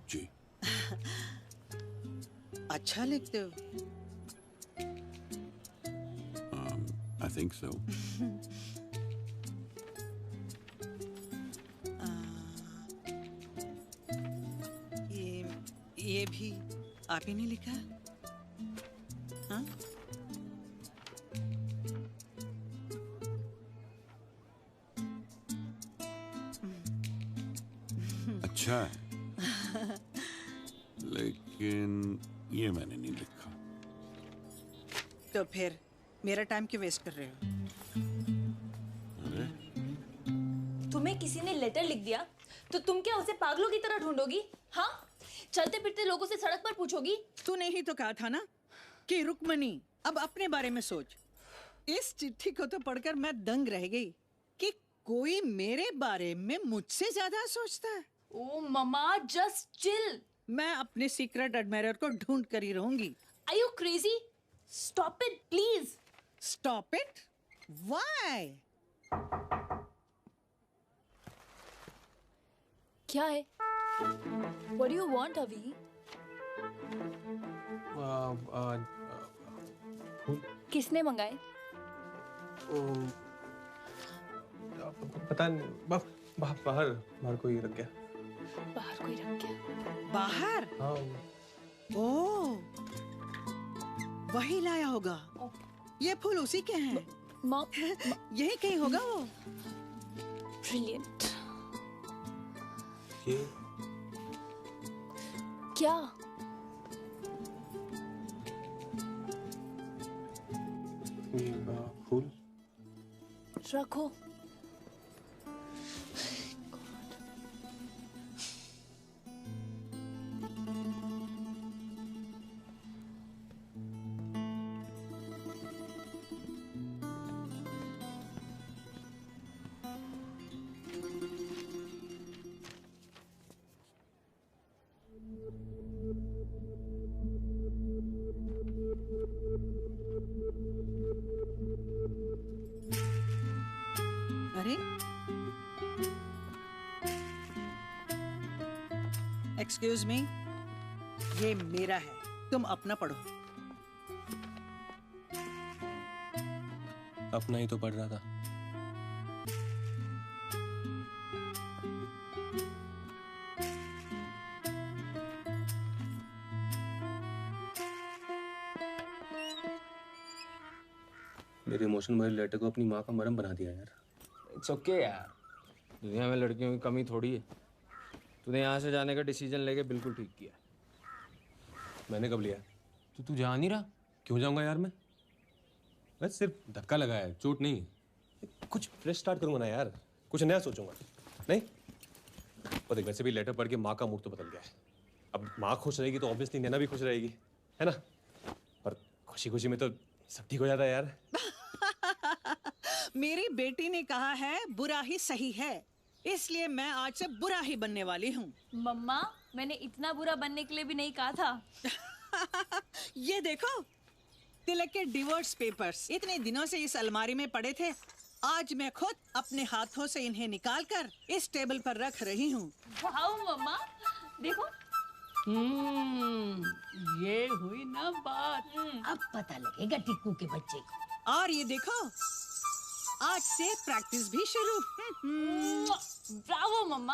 जी। अच्छा लिखते हो। I think so. ये भी आप ही ने लिखा? हाँ? अच्छा है, लेकिन ये मैंने नहीं लिखा। तो फिर मेरा टाइम क्यों वेस्ट कर रहे हो? अरे तुम्हें किसी ने लेटर लिख दिया तो तुम क्या उसे पागलों की तरह ढूंढोगी? हाँ, चलते फिरते लोगों से सड़क पर पूछोगी? तूने ही तो कहा था ना कि रुक्मणी अब अपने बारे में सोच। इस चिट्ठी को तो पढ़कर मैं दंग रह गई कि कोई मेरे बारे में मुझसे ज्यादा सोचता है। ओ ममा, जस्ट चिल। मैं अपने सीक्रेट एडमायरर को ढूंढ कर ही रहूंगी। Are you crazy? Stop it, please. Stop it? Why? क्या है? What do you want, Avi? फूल। किसने मंगाए? पता नहीं, बाहर कोई रख गया। बाहर कोई रख गया। बाहर? हाँ। ओह, वही लाया होगा। ये फूल उसी के हैं। यही कहीं होगा वो। Brilliant. ये क्या? फूल रखो। एक्सक्यूज मी, ये मेरा है, तुम अपना पढ़ो। अपना ही तो पढ़ रहा था। मेरे इमोशन भरे लेटर को अपनी माँ का मरहम बना दिया यार। इट्स ओके यार, दुनिया में लड़कियों की कमी थोड़ी है। तूने यहाँ से जाने का डिसीजन लेके बिल्कुल ठीक किया। मैंने कब लिया? तो तू जा नहीं रहा? क्यों जाऊंगा यार मैं सिर्फ धक्का लगा है, चोट नहीं। कुछ फ्रेश स्टार्ट करूंगा ना यार, कुछ नया सोचूंगा। नहीं और देख, वैसे भी लेटर पढ़ के माँ का मूड तो बदल गया है। अब माँ खुश रहेगी तो ऑब्वियसली नैना भी खुश रहेगी, है ना? और खुशी खुशी में तो सब ठीक हो जाता है यार। मेरी बेटी ने कहा है बुरा ही सही है, इसलिए मैं आज से बुरा ही बनने वाली हूँ। मम्मा, मैंने इतना बुरा बनने के लिए भी नहीं कहा था। ये देखो, तिलक के डिवोर्स पेपर्स इतने दिनों से इस अलमारी में पड़े थे। आज मैं खुद अपने हाथों से इन्हें निकालकर इस टेबल पर रख रही हूँ। वाओ मम्मा, देखो। ये हुई ना बात। अब पता लगेगा टिक्कू के बच्चे को। और ये देखो, आज से प्रैक्टिस भी शुरू। ब्रावो मम्मा,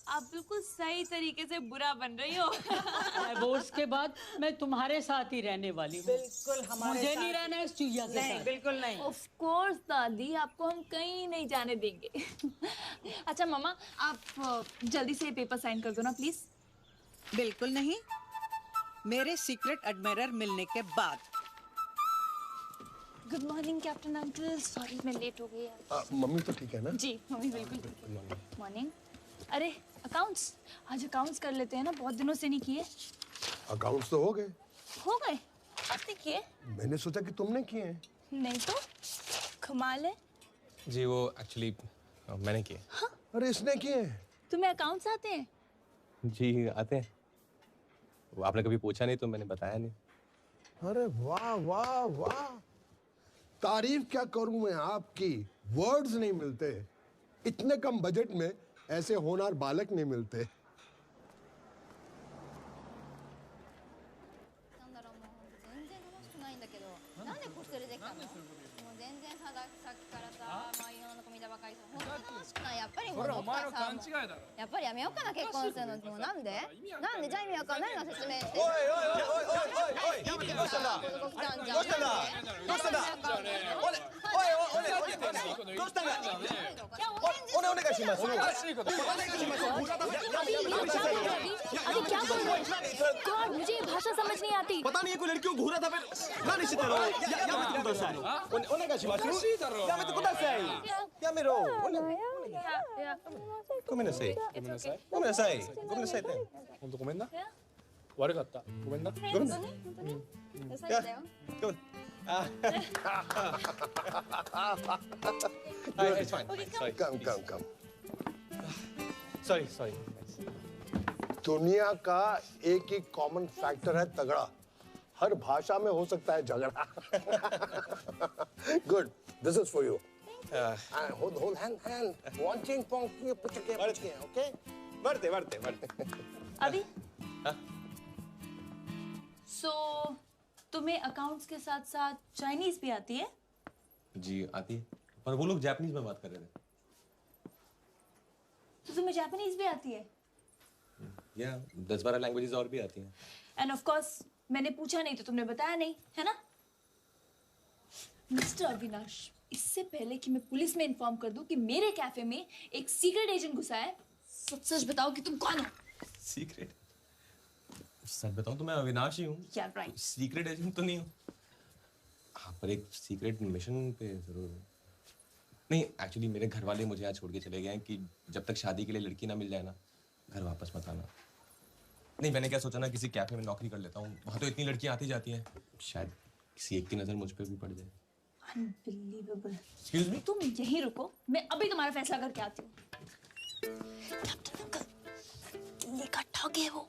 आप बिल्कुल सही तरीके से बुरा बन रही हो। डिवोर्स के बाद मैं तुम्हारे साथ ही रहने वाली हूँ। बिल्कुल हमारे मुझे साथ। नहीं रहना है इस चुहिया के नहीं, साथ। बिल्कुल नहीं। ऑफ कोर्स दादी, आपको हम कहीं नहीं जाने देंगे। अच्छा मम्मा, आप जल्दी से पेपर साइन कर दो ना प्लीज। बिल्कुल नहीं, मेरे सीक्रेट एडमायरर मिलने के बाद। Good morning captain uncle, sorry मैं लेट हो गई यार। मम्मी तो ठीक है ना? जी मम्मी बिल्कुल ठीक है। मॉर्निंग। अरे अकाउंट्स, आज अकाउंट्स कर लेते हैं ना, बहुत दिनों से नहीं किए। अकाउंट्स तो हो गए। हो गए? आपने किए? मैंने सोचा कि तुमने किए हैं। नहीं तो कमाल है। जी वो एक्चुअली मैंने किए। हाँ? अरे इसने किए हैं। तुम्हें अकाउंट्स आते हैं? जी आते हैं। वो आपने कभी पूछा नहीं तो मैंने बताया नहीं। अरे वाह वाह वाह, तारीफ क्या करूं मैं आपकी, वर्ड्स नहीं मिलते। इतने कम बजट में ऐसे होनहार बालक नहीं मिलते। मुझे ये भाषा समझ नहीं आती। पता नहीं कोई लड़की को घूरा था फिर ना निश्चित करो या मैं तो कुदासाई ओने का शिमासु या मैं तो कुदासाई या मेरोごめんなさい。ごめんなさい。ごめんなさい。ごめんなさいって。本当ごめんな。悪かった。ごめんな。ごめんな。いや、ごめん。あ。It's fine. Sorry. Come. Sorry. दुनिया का एक ही कॉमन फैक्टर है तगड़ा। हर भाषा में हो सकता है झगड़ा। Good. This is for you. Hold hand. One ching pong, put your okay? बढ़ते. अभी? So, तुम्हें अकाउंट्स के साथ साथ चाइनीज भी आती है? जी आती है, पर वो लोग जापानीज में बात कर रहे थे। तो तुम्हें जापानीज भी आती है? या 10-12 लैंग्वेजेस और भी आती हैं। एंड ऑफ कोर्स मैंने पूछा नहीं तो तुमने बताया नहीं, है ना? मिस्टर अविनाश, इससे पहले कि मैं पुलिस में इन्फॉर्म कर दूं कि मेरे कैफे में एक सीक्रेट एजेंट घुसा है, सच बताओ कि तुम कौन हो? सीक्रेट? सच बताऊं तो मैं अविनाश ही हूँ। Yeah, right. सीक्रेट एजेंट तो नहीं हूँ। हाँ, पर एक सीक्रेट मिशन पे जरूर हूँ। नहीं, एक्चुअली मेरे घर वाले मुझे यहाँ छोड़ के चले गए हैं कि जब तक शादी के लिए लड़की ना मिल जाए ना, घर वापस मत आना। नहीं, मैंने क्या सोचा ना, किसी कैफे में नौकरी कर लेता हूँ। वहाँ तो इतनी लड़कियाँ आती जाती हैं, शायद किसी एक की नजर मुझ पे भी पड़ जाए। Unbelievable. Excuse me? तुम यहीं रुको, मैं अभी तुम्हारा फैसला करके आती हूँ। कैप्टन अंकल, दिल्ली का ठग है वो।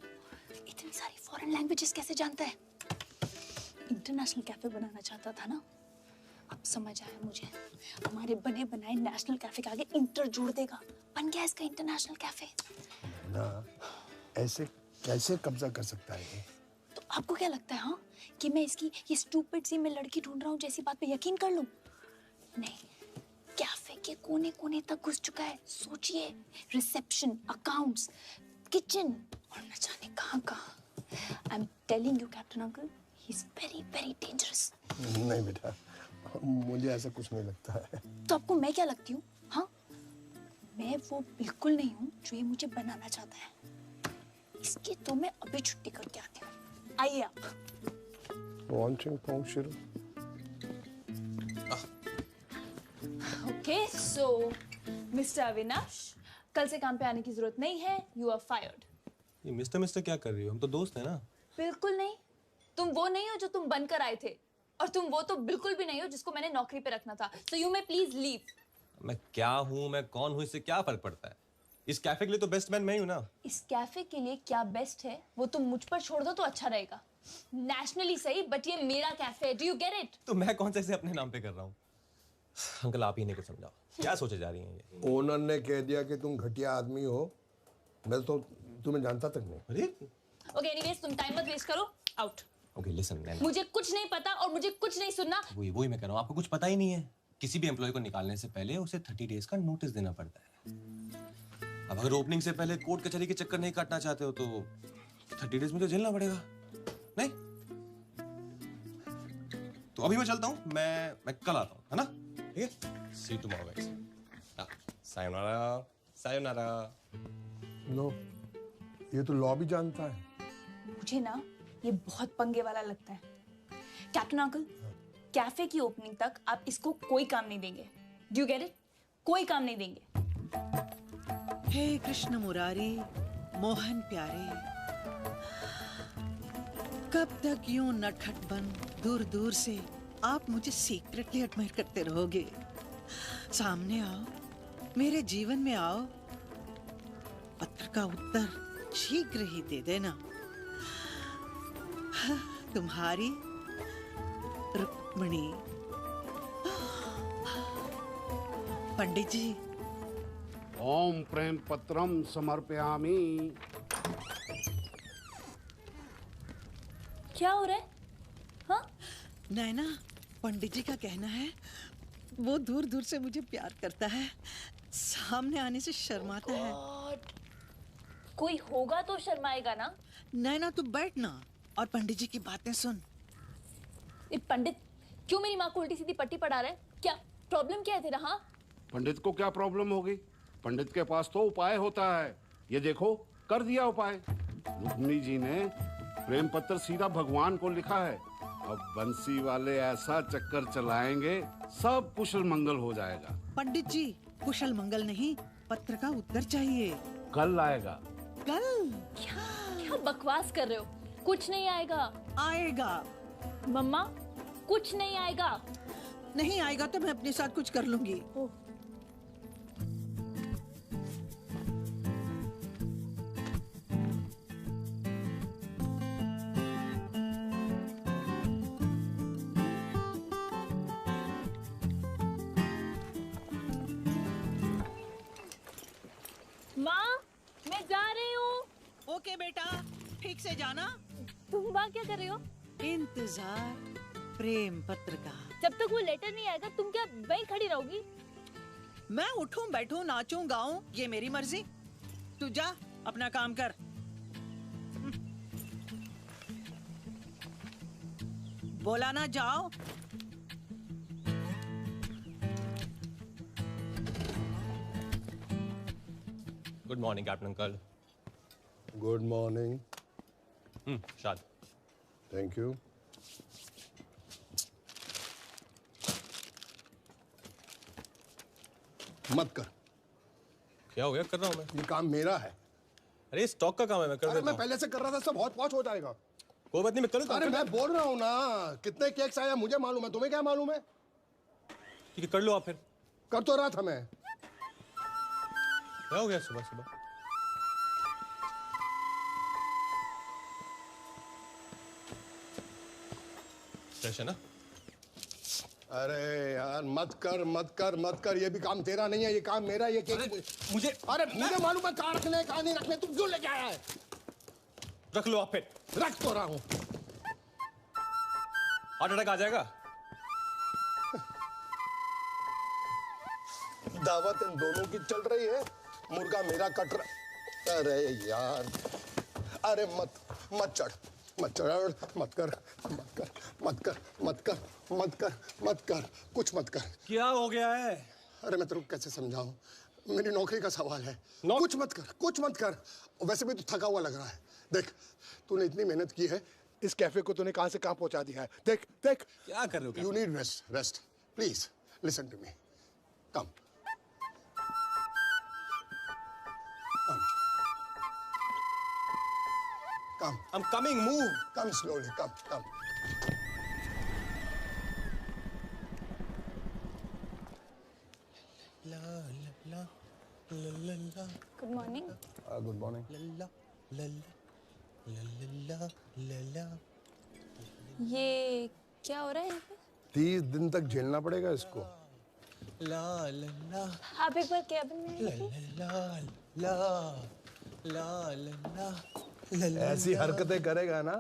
इतनी सारी फॉरेन लैंग्वेजेस कैसे जानता है? इंटरनेशनल कैफे बनाना चाहता था ना? अब समझ आया मुझे। हमारे बने बनाए नेशनल कैफे के आगे इंटर जोड़ देगा। बन गया इसका इंटरनेशनल कैफे। ना, ऐसे कैसे कब्जा कर सकता है ये? तो आपको क्या लगता है हाँ कि मैं इसकी ये स्टूपिड सी मैं लड़की ढूंढ रहा हूँ जैसी बात पे यकीन कर लूं? नहीं, कैफे के कोने कोने तक घुस चुका है। सोचिए, रिसेप्शन, अकाउंट्स, किचन और न जाने कहाँ कहाँ। I am telling you captain uncle, he is very very dangerous. नहीं बेटा, मुझे ऐसा कुछ नहीं लगता है। तो आपको मैं क्या लगती हूँ? हाँ, मैं वो बिल्कुल नहीं हूँ जो ये मुझे बनाना चाहता है। इसकी तो मैं अभी छुट्टी करके आती हूँ। आइए आप। वॉन्चिंग पोंग शुरू। ओके, सो मिस्टर अविनाश, कल से काम पे आने की जरूरत नहीं है। You are fired. ये मिस्टर क्या कर रही हो? हम तो दोस्त हैं ना। बिल्कुल नहीं। तुम वो नहीं हो जो तुम बनकर आए थे, और तुम वो तो बिल्कुल भी नहीं हो जिसको मैंने नौकरी पे रखना था। So you may please leave. मैं क्या हूँ, मैं कौन हूँ, इससे क्या फर्क पड़ता है? इस कैफे के लिए तो बेस्ट मैन मैं ही हूँ ना। इस कैफे के लिए क्या बेस्ट है वो तुम मुझ पर छोड़ दो तो अच्छा रहेगा। नेशनली सही, बट ये मेरा कैफे है। Do you get it? तो मैं कौन से इसे अपने नाम पे कर रहा हूँ? अंकल आप ही ने कुछ समझाओ, क्या सोचे जा रही हैं ये? ओनर ने कह दिया कि तुम घटिया आदमी हो। मैं तो तुम्हें जानता तक नहीं। अरे ओके, एनीवेज तुम टाइम मत वेस्ट करो। आउट। ओके लिसन मैन, मुझे कुछ नहीं पता और मुझे कुछ नहीं सुनना। वही मैं कह रहा हूँ, आपको कुछ पता ही नहीं है। किसी भी एम्प्लॉय को निकालने से पहले उसे 30 डेज का नोटिस देना पड़ता है। अब अगर ओपनिंग से पहले कोर्ट कचहरी के चक्कर नहीं काटना चाहते हो तो 30 डेज में तो झेलना पड़ेगा। नहीं तो अभी मैं चलता हूँ, मैं कल आता हूँ, है ना? ठीक है, सी यू टुमारो गाइस। सायोनारा सायोनारा। नो, ये तो लॉ भी जानता है। मुझे ना ये बहुत पंगे वाला लगता है। कैप्टन अंकल, कैफे की ओपनिंग तक आप इसको कोई काम नहीं देंगे। Do you get it? कोई काम नहीं देंगे। हे कृष्ण मुरारी, मोहन प्यारे, कब तक यूं नटखट बन दूर दूर से आप मुझे सीक्रेटली एडमायर करते रहोगे? सामने आओ, मेरे जीवन में आओ। पत्र का उत्तर शीघ्र ही दे देना। तुम्हारी रुक्मिणी। पंडित जी। ओम प्रेम पत्रम समर्पयामि। क्या हो रहा है? हाँ? नैना, पंडित जी का कहना है वो दूर दूर से मुझे प्यार करता है, सामने आने से शर्माता है। कोई होगा तो शर्माएगा ना। नैना तू बैठ ना और पंडित जी की बातें सुन। ये पंडित क्यों मेरी माँ को उल्टी सीधी पट्टी पढ़ा रहा है? क्या प्रॉब्लम क्या है तेरा? हाँ, पंडित को क्या प्रॉब्लम होगी? पंडित के पास तो उपाय होता है। ये देखो, कर दिया उपाय। रुक्मिणी जी ने प्रेम पत्र सीधा भगवान को लिखा है। अब बंसी वाले ऐसा चक्कर चलाएंगे, सब कुशल मंगल हो जाएगा। पंडित जी, कुशल मंगल नहीं, पत्र का उत्तर चाहिए। कल आएगा। कल? क्या बकवास कर रहे हो? कुछ नहीं आएगा। आएगा। मम्मा, कुछ नहीं आएगा। नहीं आएगा तो मैं अपने साथ कुछ कर लूंगी। माँ, मैं जा रही हूँ। ओके बेटा, ठीक से जाना। तुम वहाँ क्या कर रही हो? इंतजार प्रेम पत्र का। जब तक वो लेटर नहीं आएगा तुम क्या वहीं खड़ी रहोगी? मैं उठूं बैठूं नाचूं गाऊं ये मेरी मर्जी। तू जा अपना काम कर। बोला ना जाओ। Good morning captain uncle. Good morning. Shaad. Thank you. मत कर। क्या हो गया? कर रहा हूँ मैं। ये काम मेरा है। अरे स्टॉक का काम है, मैं कर देता हूँ। मैं पहले से कर रहा था, सब बहुत पहुंच हो जाएगा। कोई बात नहीं, मैं करूँ। अरे मैं बोल रहा हूँ ना, कितने केक्स आया मुझे मालूम है, तुम्हें क्या मालूम है? ठीक है, कर लो आप फिर। कर तो रहा था मैं। क्या हो गया सुबह सुबह? फ्रेश है ना? अरे यार मत कर मत कर मत कर, ये भी काम तेरा नहीं है, ये काम मेरा। ये केक मुझे अरे मुझे मालूम है कहाँ रखने कहाँ नहीं रखने, तुम क्यों लेके आया है? रख लो आप फिर। रख तो रहा हूं। हार्ट अटैक आ जाएगा। दावत इन दोनों की चल रही है, मुर्गा मेरा कट रहा। अरे यार, अरे मत चढ़, मत चढ़, मत कर, मत कर, मत कर, मत कर, मत कर, मत कर, कुछ मत कर। क्या हो गया है? अरे मैं तेरे को कैसे समझाऊं, मेरी नौकरी का सवाल है। कुछ मत कर, कुछ मत कर। वैसे भी तू थका हुआ लग रहा है। देख, तूने इतनी मेहनत की है, इस कैफे को तूने कहां से कहां पहुंचा दिया है। देख देख क्या कर रहे हो? You need rest, rest please listen to me. Come come. I'm coming, move. Come slowly, come. La la la la la la. Good morning. Good morning. La la la la la la la. ये क्या हो रहा है यहाँ पे? 30 दिन तक झेलना पड़ेगा इसको। ला ला ला। आप एक बार कैबिन में ला ला ला ला ला ला। ऐसी हरकतें करेगा ना,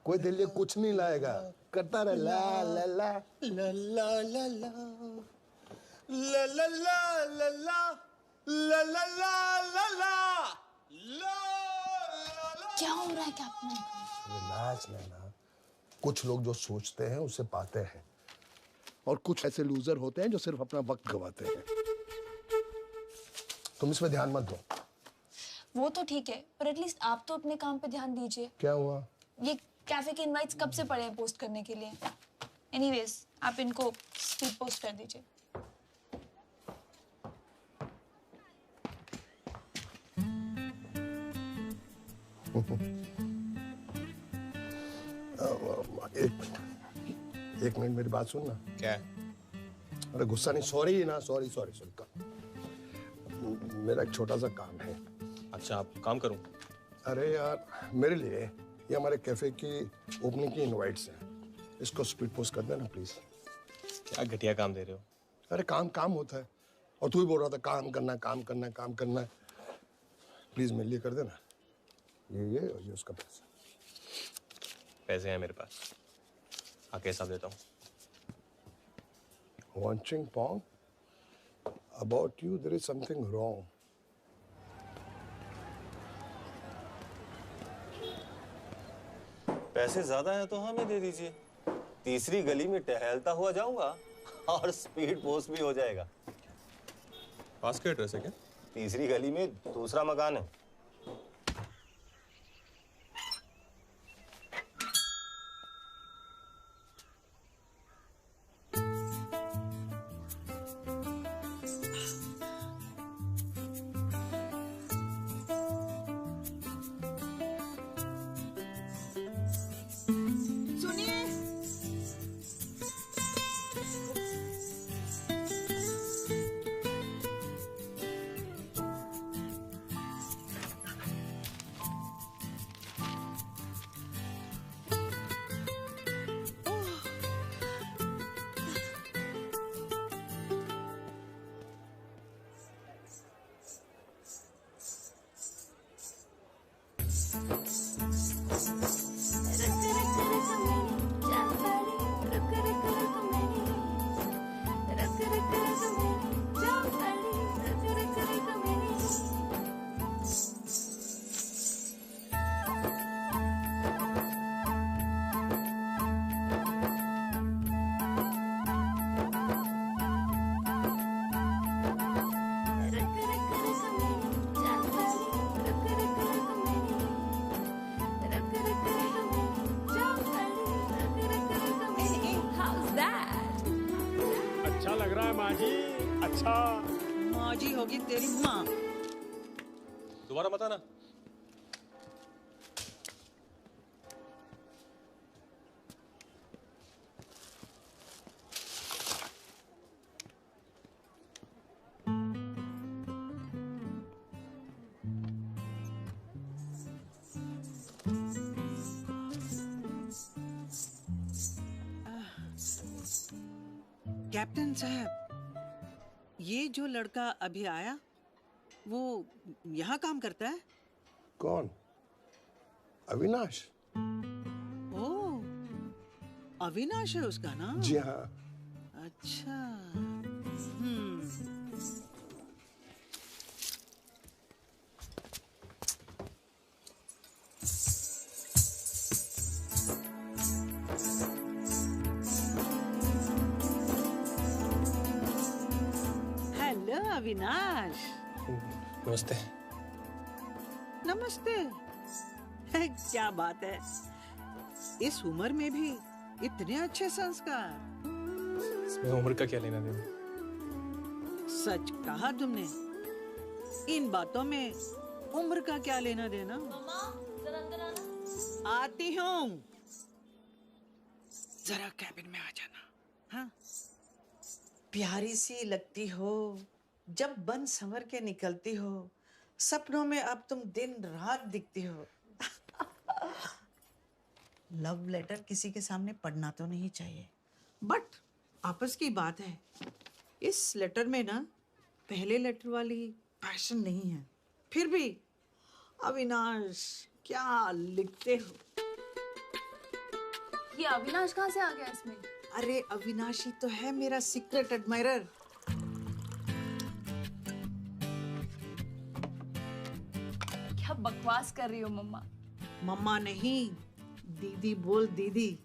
कोई तेरे लिए कुछ नहीं लाएगा। करता रहे ला ला ला ला ला ला ला ला ला ला ला ला ला ला ला। क्या हो रहा है कैप्टन? रिलैक्स नैना। कुछ लोग जो सोचते हैं उसे पाते हैं, और कुछ ऐसे लूजर होते हैं जो सिर्फ अपना वक्त गवाते हैं। तुम इसमें ध्यान मत दो। वो तो ठीक है, पर एटलीस्ट आप तो अपने काम पे ध्यान दीजिए। क्या हुआ? ये कैफे के इनवाइट्स कब से पड़े हैं पोस्ट करने के लिए? एनीवेज, आप इनको स्पीड पोस्ट कर दीजिए। एक मिनट मेरी बात सुन ना। क्या? अरे गुस्सा नहीं, सॉरी ना, सॉरी। मेरा एक छोटा सा काम है। अच्छा, आप काम करूं? अरे यार, मेरे लिए ये हमारे कैफे की ओपनिंग की इनवाइट्स हैं। इसको स्पीड पोस्ट कर देना प्लीज। क्या घटिया काम दे रहे हो? अरे काम होता है, और तू ही बोल रहा था काम करना है। प्लीज मेरे लिए कर देना। ये और ये उसका पैसा। पैसे हैं मेरे पास, आके हिसाब देता हूँ। Wanching Pong, about you there is something wrong. पैसे ज्यादा हैं तो हमें दे दीजिए। तीसरी गली में टहलता हुआ जाऊंगा और स्पीड पोस्ट भी हो जाएगा। पास का एड्रेस है क्या? तीसरी गली में दूसरा मकान है। अच्छा लग रहा है माँ जी। अच्छा माँ जी होगी तेरी माँ। दोबारा मत आना। कैप्टन साहब, ये जो लड़का अभी आया वो यहाँ काम करता है? कौन? अविनाश। ओ, अविनाश है उसका नाम? जी हाँ। अच्छा। हेलो अविनाश। नमस्ते। नमस्ते। क्या बात है, इस उम्र में भी इतने अच्छे संस्कार। इसमें उम्र का क्या लेना देना? सच कहा तुमने, इन बातों में उम्र का क्या लेना देना। आती हूँ, जरा कैबिन में आ जाना। हाँ, प्यारी सी लगती हो जब बन संवर के निकलती हो, सपनों में अब तुम दिन रात दिखती हो। लव लेटर किसी के सामने पढ़ना तो नहीं चाहिए, बट आपस की बात है। इस लेटर में ना पहले लेटर वाली पैशन नहीं है। फिर भी अविनाश क्या लिखते हो। ये अविनाश कहाँ से आ गया इसमें? अरे अविनाशी तो है मेरा सीक्रेट एडमायरर। क्या बकवास कर रही हो मम्मा? मम्मा नहीं, दीदी बोल दीदी।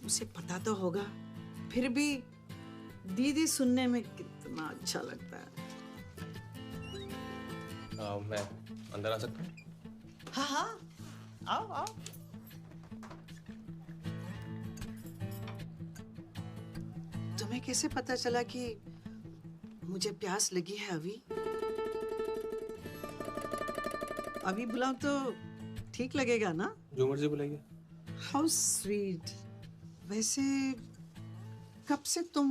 उसे पता तो होगा, फिर भी दीदी सुनने में कितना अच्छा लगता है। मैं अंदर आ सकता हूँ? हाँ हाँ, आओ आओ। तुम्हें कैसे पता चला कि मुझे प्यास लगी है अभी? अभी बुलाऊं तो ठीक लगेगा ना? जो मर्जी बुलाइए। How sweet. वैसे कब से तुम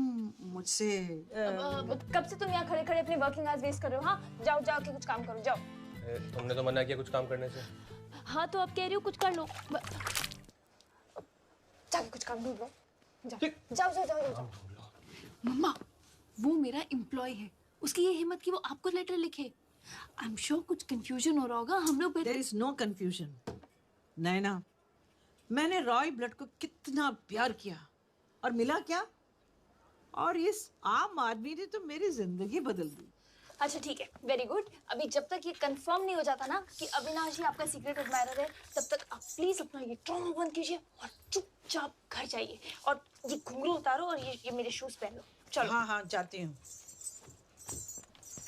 मुझसे कब से तुम यहाँ खड़े खड़े अपने वर्किंग आवर्स वेस्ट कर रहे हो? हाँ, जाओ जाओ के कुछ काम करो, जाओ। तुमने तो मना किया कुछ काम करने से। हाँ तो अब कह रही हूँ कुछ कर लो। जाके कुछ काम ढूंढ लो। जाओ जाओ जाओ जाओ, जाओ। मम्मा, वो मेरा एम्प्लॉय है, उसकी ये हिम्मत कि वो आपको लेटर लिखे। आई एम श्योर कुछ कंफ्यूजन हो रहा होगा। हम लोग देयर इज नो कंफ्यूजन। नैना, मैंने रॉय ब्लड को कितना प्यार किया और मिला क्या? और इस आम आदमी ने तो मेरी जिंदगी बदल दी। अच्छा ठीक है, वेरी गुड। अभी जब तक ये कंफर्म नहीं हो जाता ना कि अविनाश ही आपका सीक्रेट एडमायरर है, तब तक आप प्लीज अपना ये ड्रामा बंद कीजिए और चुपचाप घर जाइए और ये घुंघरू उतारो और ये मेरे शूज पहन लो। चलो। हाँ हाँ, जाती हूँ।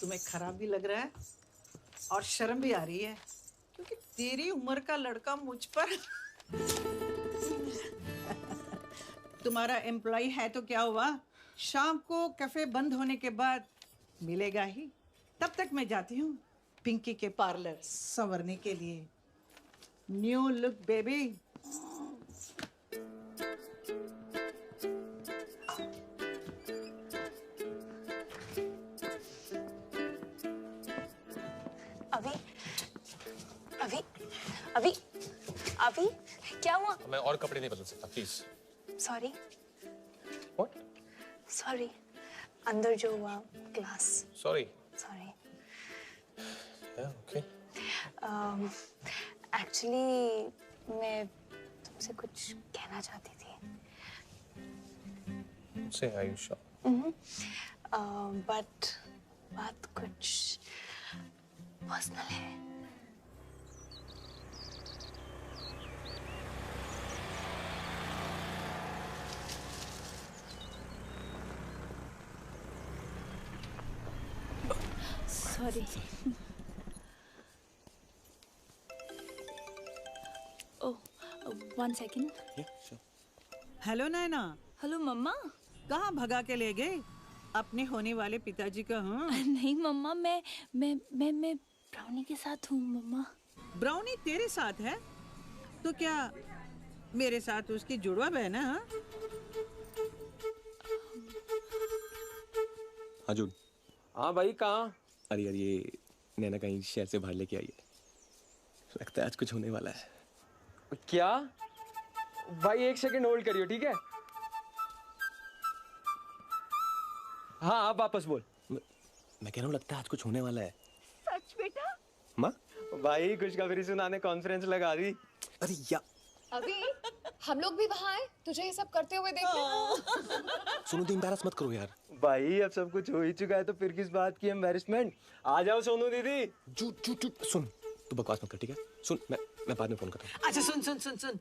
तुम्हें खराब भी लग रहा है और शर्म भी आ रही है, क्योंकि तेरी उम्र का लड़का मुझ पर तुम्हारा एम्प्लॉय है तो क्या हुआ, शाम को कैफे बंद होने के बाद मिलेगा ही। तब तक मैं जाती हूँ पिंकी के पार्लर संवरने के लिए। New look baby. अभी अभी अभी अभी क्या हुआ? मैं और कपड़े नहीं बदल सकता, प्लीज। सॉरी। What? सॉरी, अंदर जो हुआ class. Sorry. Sorry. Okay. Actually मैं तुमसे कुछ कहना चाहती थी। Say are you sure? But बात कुछ पर्सनल है। सॉरी। ओह, 1 सेकेंड। हेलो नैना। हेलो मम्मा। कहाँ भगा के ले गए अपने होने वाले पिताजी का? हाँ नहीं मम्मा, मैं ब्राउनी के साथ हूँ मम्मा। ब्राउनी तेरे साथ है तो क्या मेरे साथ उसकी जुड़वा बहन है? हाँ अर्जुन। हाँ भाई, कहाँ? अरे यार, ये नैना कहीं शहर से बाहर लेके आई है, लगता है आज कुछ होने वाला है। क्या? भाई 1 सेकंड होल्ड करियो, ठीक है? हाँ आप वापस बोल। मैं कह रहा हूँ लगता है आज कुछ होने वाला है। सच बेटा? माँ भाई खुशखबरी सुनाने कॉन्फ्रेंस लगा दी। अरे या अभी हम लोग भी वहाँ आए तुझे ये सब करते हुए देख। सोनू दी एम्बैरस मत करो यार। भाई अब सब कुछ हो ही चुका है तो फिर किस बात की एम्बैरेसमेंट। आ जाओ सोनू दीदी। सुन तू बकवास मत कर, ठीक है? सुन मैं बाद में फोन करता हूँ। अच्छा सुन सुन सुन सुन,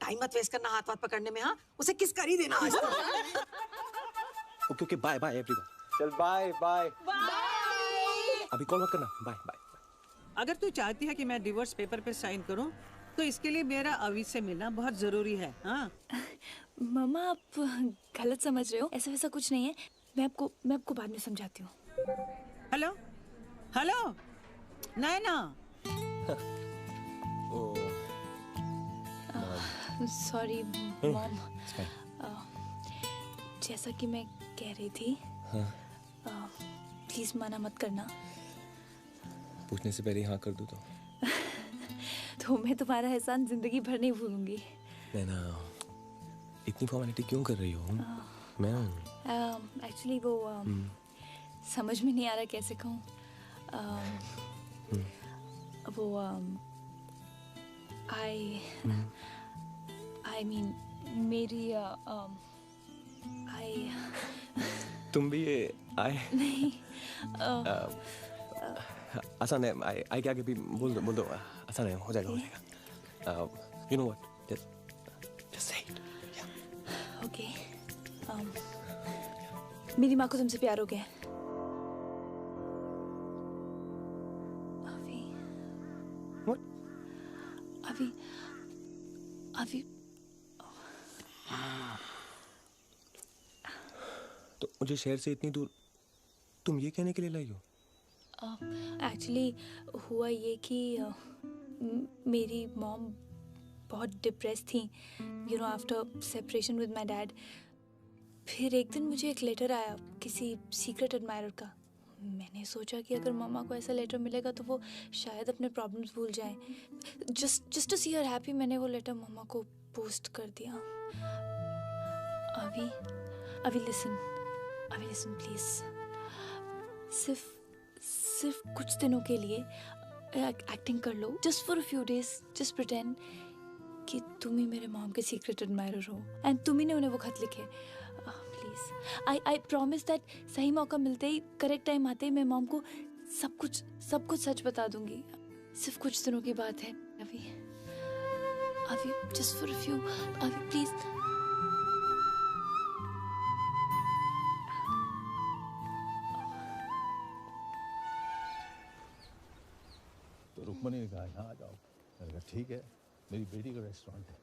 टाइम मत वेस्ट करना हाथ पकड़ने में। हाँ, उसे किस कर ही देना आज तो। Okay bye bye everyone. चल बाय बाय। अभी कॉल मत करना, बाय बाय। अगर तू चाहती है कि मैं डिवोर्स पेपर पे साइन करूं तो इसके लिए मेरा अवी से मिलना बहुत जरूरी है। हाँ मम्मा आप गलत समझ रहे हो, ऐसा वैसा कुछ नहीं है। मैं आपको बाद में समझाती हूँ। हेलो हेलो नैना। सॉरी मॉम, जैसा कि मैं कह रही थी, प्लीज मना मत करना। पूछने से पहले हाँ कर दूँ तो मैं तुम्हारा एहसान जिंदगी भर नहीं भूलूंगी। नैना इतनी फॉर्मेलिटी क्यों कर रही हो? मैं एक्चुअली वो समझ में नहीं आ रहा कैसे कहूँ। वो आई मीन मेरी तुम भी ये आए नहीं आसान है। आई के आगे भी बोल दो आसान है, हो जाएगा you know what, just say it. Okay मेरी माँ को तुमसे प्यार हो गया है। अभी तो मुझे शहर से इतनी दूर तुम ये कहने के लिए लाई हो? एक्चुअली हुआ ये कि मेरी मॉम बहुत डिप्रेस थी, you know, after separation with my dad. फिर एक दिन मुझे एक लेटर आया किसी सीक्रेट एडमायरर का। मैंने सोचा कि अगर मम्मा को ऐसा लेटर मिलेगा तो वो शायद अपने प्रॉब्लम्स भूल जाएं। Just to see her happy मैंने वो लेटर मम्मा को पोस्ट कर दिया। अभी लिसन प्लीज। सिर्फ कुछ दिनों के लिए एक्टिंग कर लो, just for a few days. Just pretend कि तुम ही मेरे मॉम के सीक्रेट एडमायरर हो एंड तुम ही ने उन्हें वो खत लिखे। प्लीज आई प्रॉमिस दैट सही मौका मिलते ही, करेक्ट टाइम आते ही मैं मॉम को सब कुछ सच बता दूंगी। सिर्फ कुछ दिनों की बात है अभी जस्ट फॉर अ फ्यू, अभी प्लीज। तो रुक्मणी ने कहा यहाँ आ जाओ। मैंने कहा ठीक है, मेरी बेटी का रेस्टोरेंट है।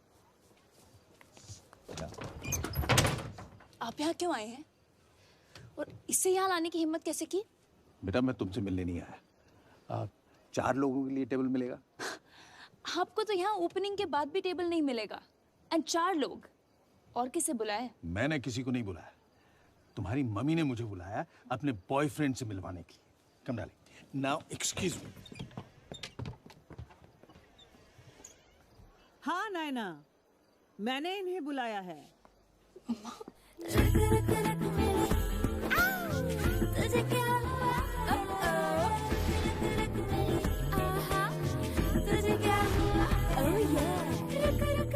आप यहाँ क्यों आए हैं और इससे यहाँ लाने की हिम्मत कैसे की? बेटा मैं तुमसे मिलने नहीं आया। 4 लोगों के लिए टेबल मिलेगा? आपको तो यहाँ ओपनिंग के बाद भी टेबल नहीं मिलेगा। एंड 4 लोग, और किसे बुलाए? मैंने किसी को नहीं बुलाया, तुम्हारी मम्मी ने मुझे बुलाया अपने बॉयफ्रेंड से मिलवाने की। कम डाले। Now excuse me. हाँ नैना, मैंने इन्हें बुलाया है। तुझे क्या हुआ? तुझे क्या हुआ? Oh yeah. रुक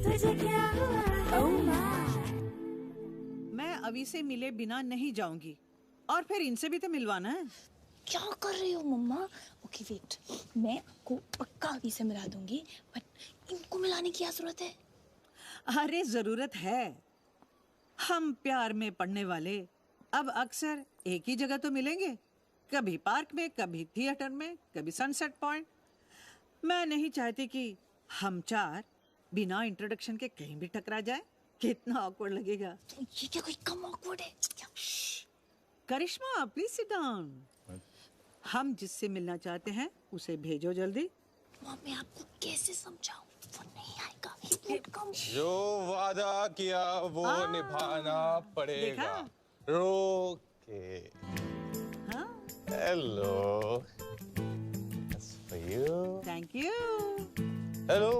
तुझे क्या हुआ? Oh my. मैं अभी से मिले बिना नहीं जाऊंगी, और फिर इनसे भी तो मिलवाना है। क्या कर रही हो मम्मा? ओके वेट, मैं आपको पक्का अभी से मिला दूंगी, बट इनको मिलाने की क्या जरूरत है? अरे जरूरत है। हम प्यार में पड़ने वाले अब अक्सर एक ही जगह तो मिलेंगे, कभी पार्क में, कभी थिएटर में, कभी सनसेट पॉइंट। मैं नहीं चाहती कि हम 4 बिना इंट्रोडक्शन के कहीं भी टकरा जाए। कितना ऑकवर्ड लगेगा। तो ये क्या कोई कम ऑकवर्ड है? करिश्मा प्लीज सिट डाउन। हम जिससे मिलना चाहते हैं उसे भेजो जल्दी। मॉम मैं आपको कैसे समझाऊं? वो नहीं आएगा। He won't come. जो वादा किया वो निभाना पड़ेगा। रोके। Hello. That's for you. Thank you. Hello.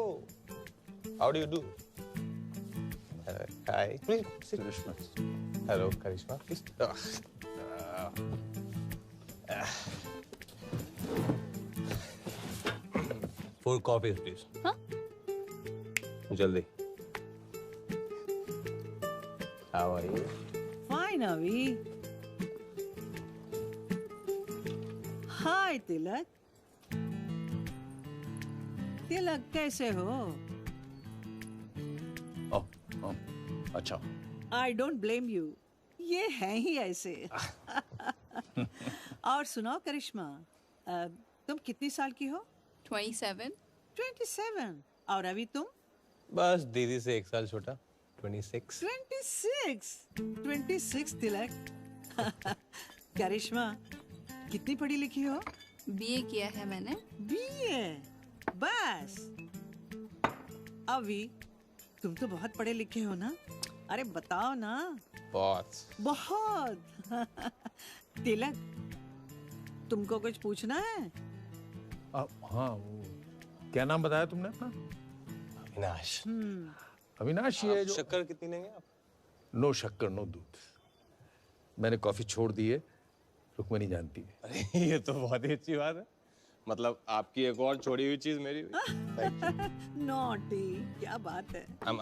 How do you do? Hi. Please sit. Hello, Karishma. Please. 4 coffees, please. हाँ? जल्दी. How are you? Fine, Avi. Hi, तिलक. तिलक कैसे हो? अच्छा. I don't blame you. ये हैं ही ऐसे. और सुनाओ करिश्मा, तुम कितनी साल की हो? 27. 27. और अभी तुम? बस दीदी से 1 साल छोटा. 26. 26 तिलक. करिश्मा, कितनी पढ़ी लिखी हो? BA किया है मैंने. BA? बस. अभी तुम तो बहुत पढ़े लिखे हो ना? अरे बताओ ना. बहुत. तिलक, तुमको कुछ पूछना है? हाँ, वो क्या नाम बताया तुमने अपना? अविनाश. अविनाश, ये जो शक्कर कितनी लेंगे आप? नो शक्कर नो दूध. मैंने कॉफी छोड़ दी है. रुक्मणी जानती है. अरे ये तो बहुत ही अच्छी बात है. मतलब आपकी एक और छोड़ी हुई चीज मेरी हुई. नॉटी, क्या बात है? I'm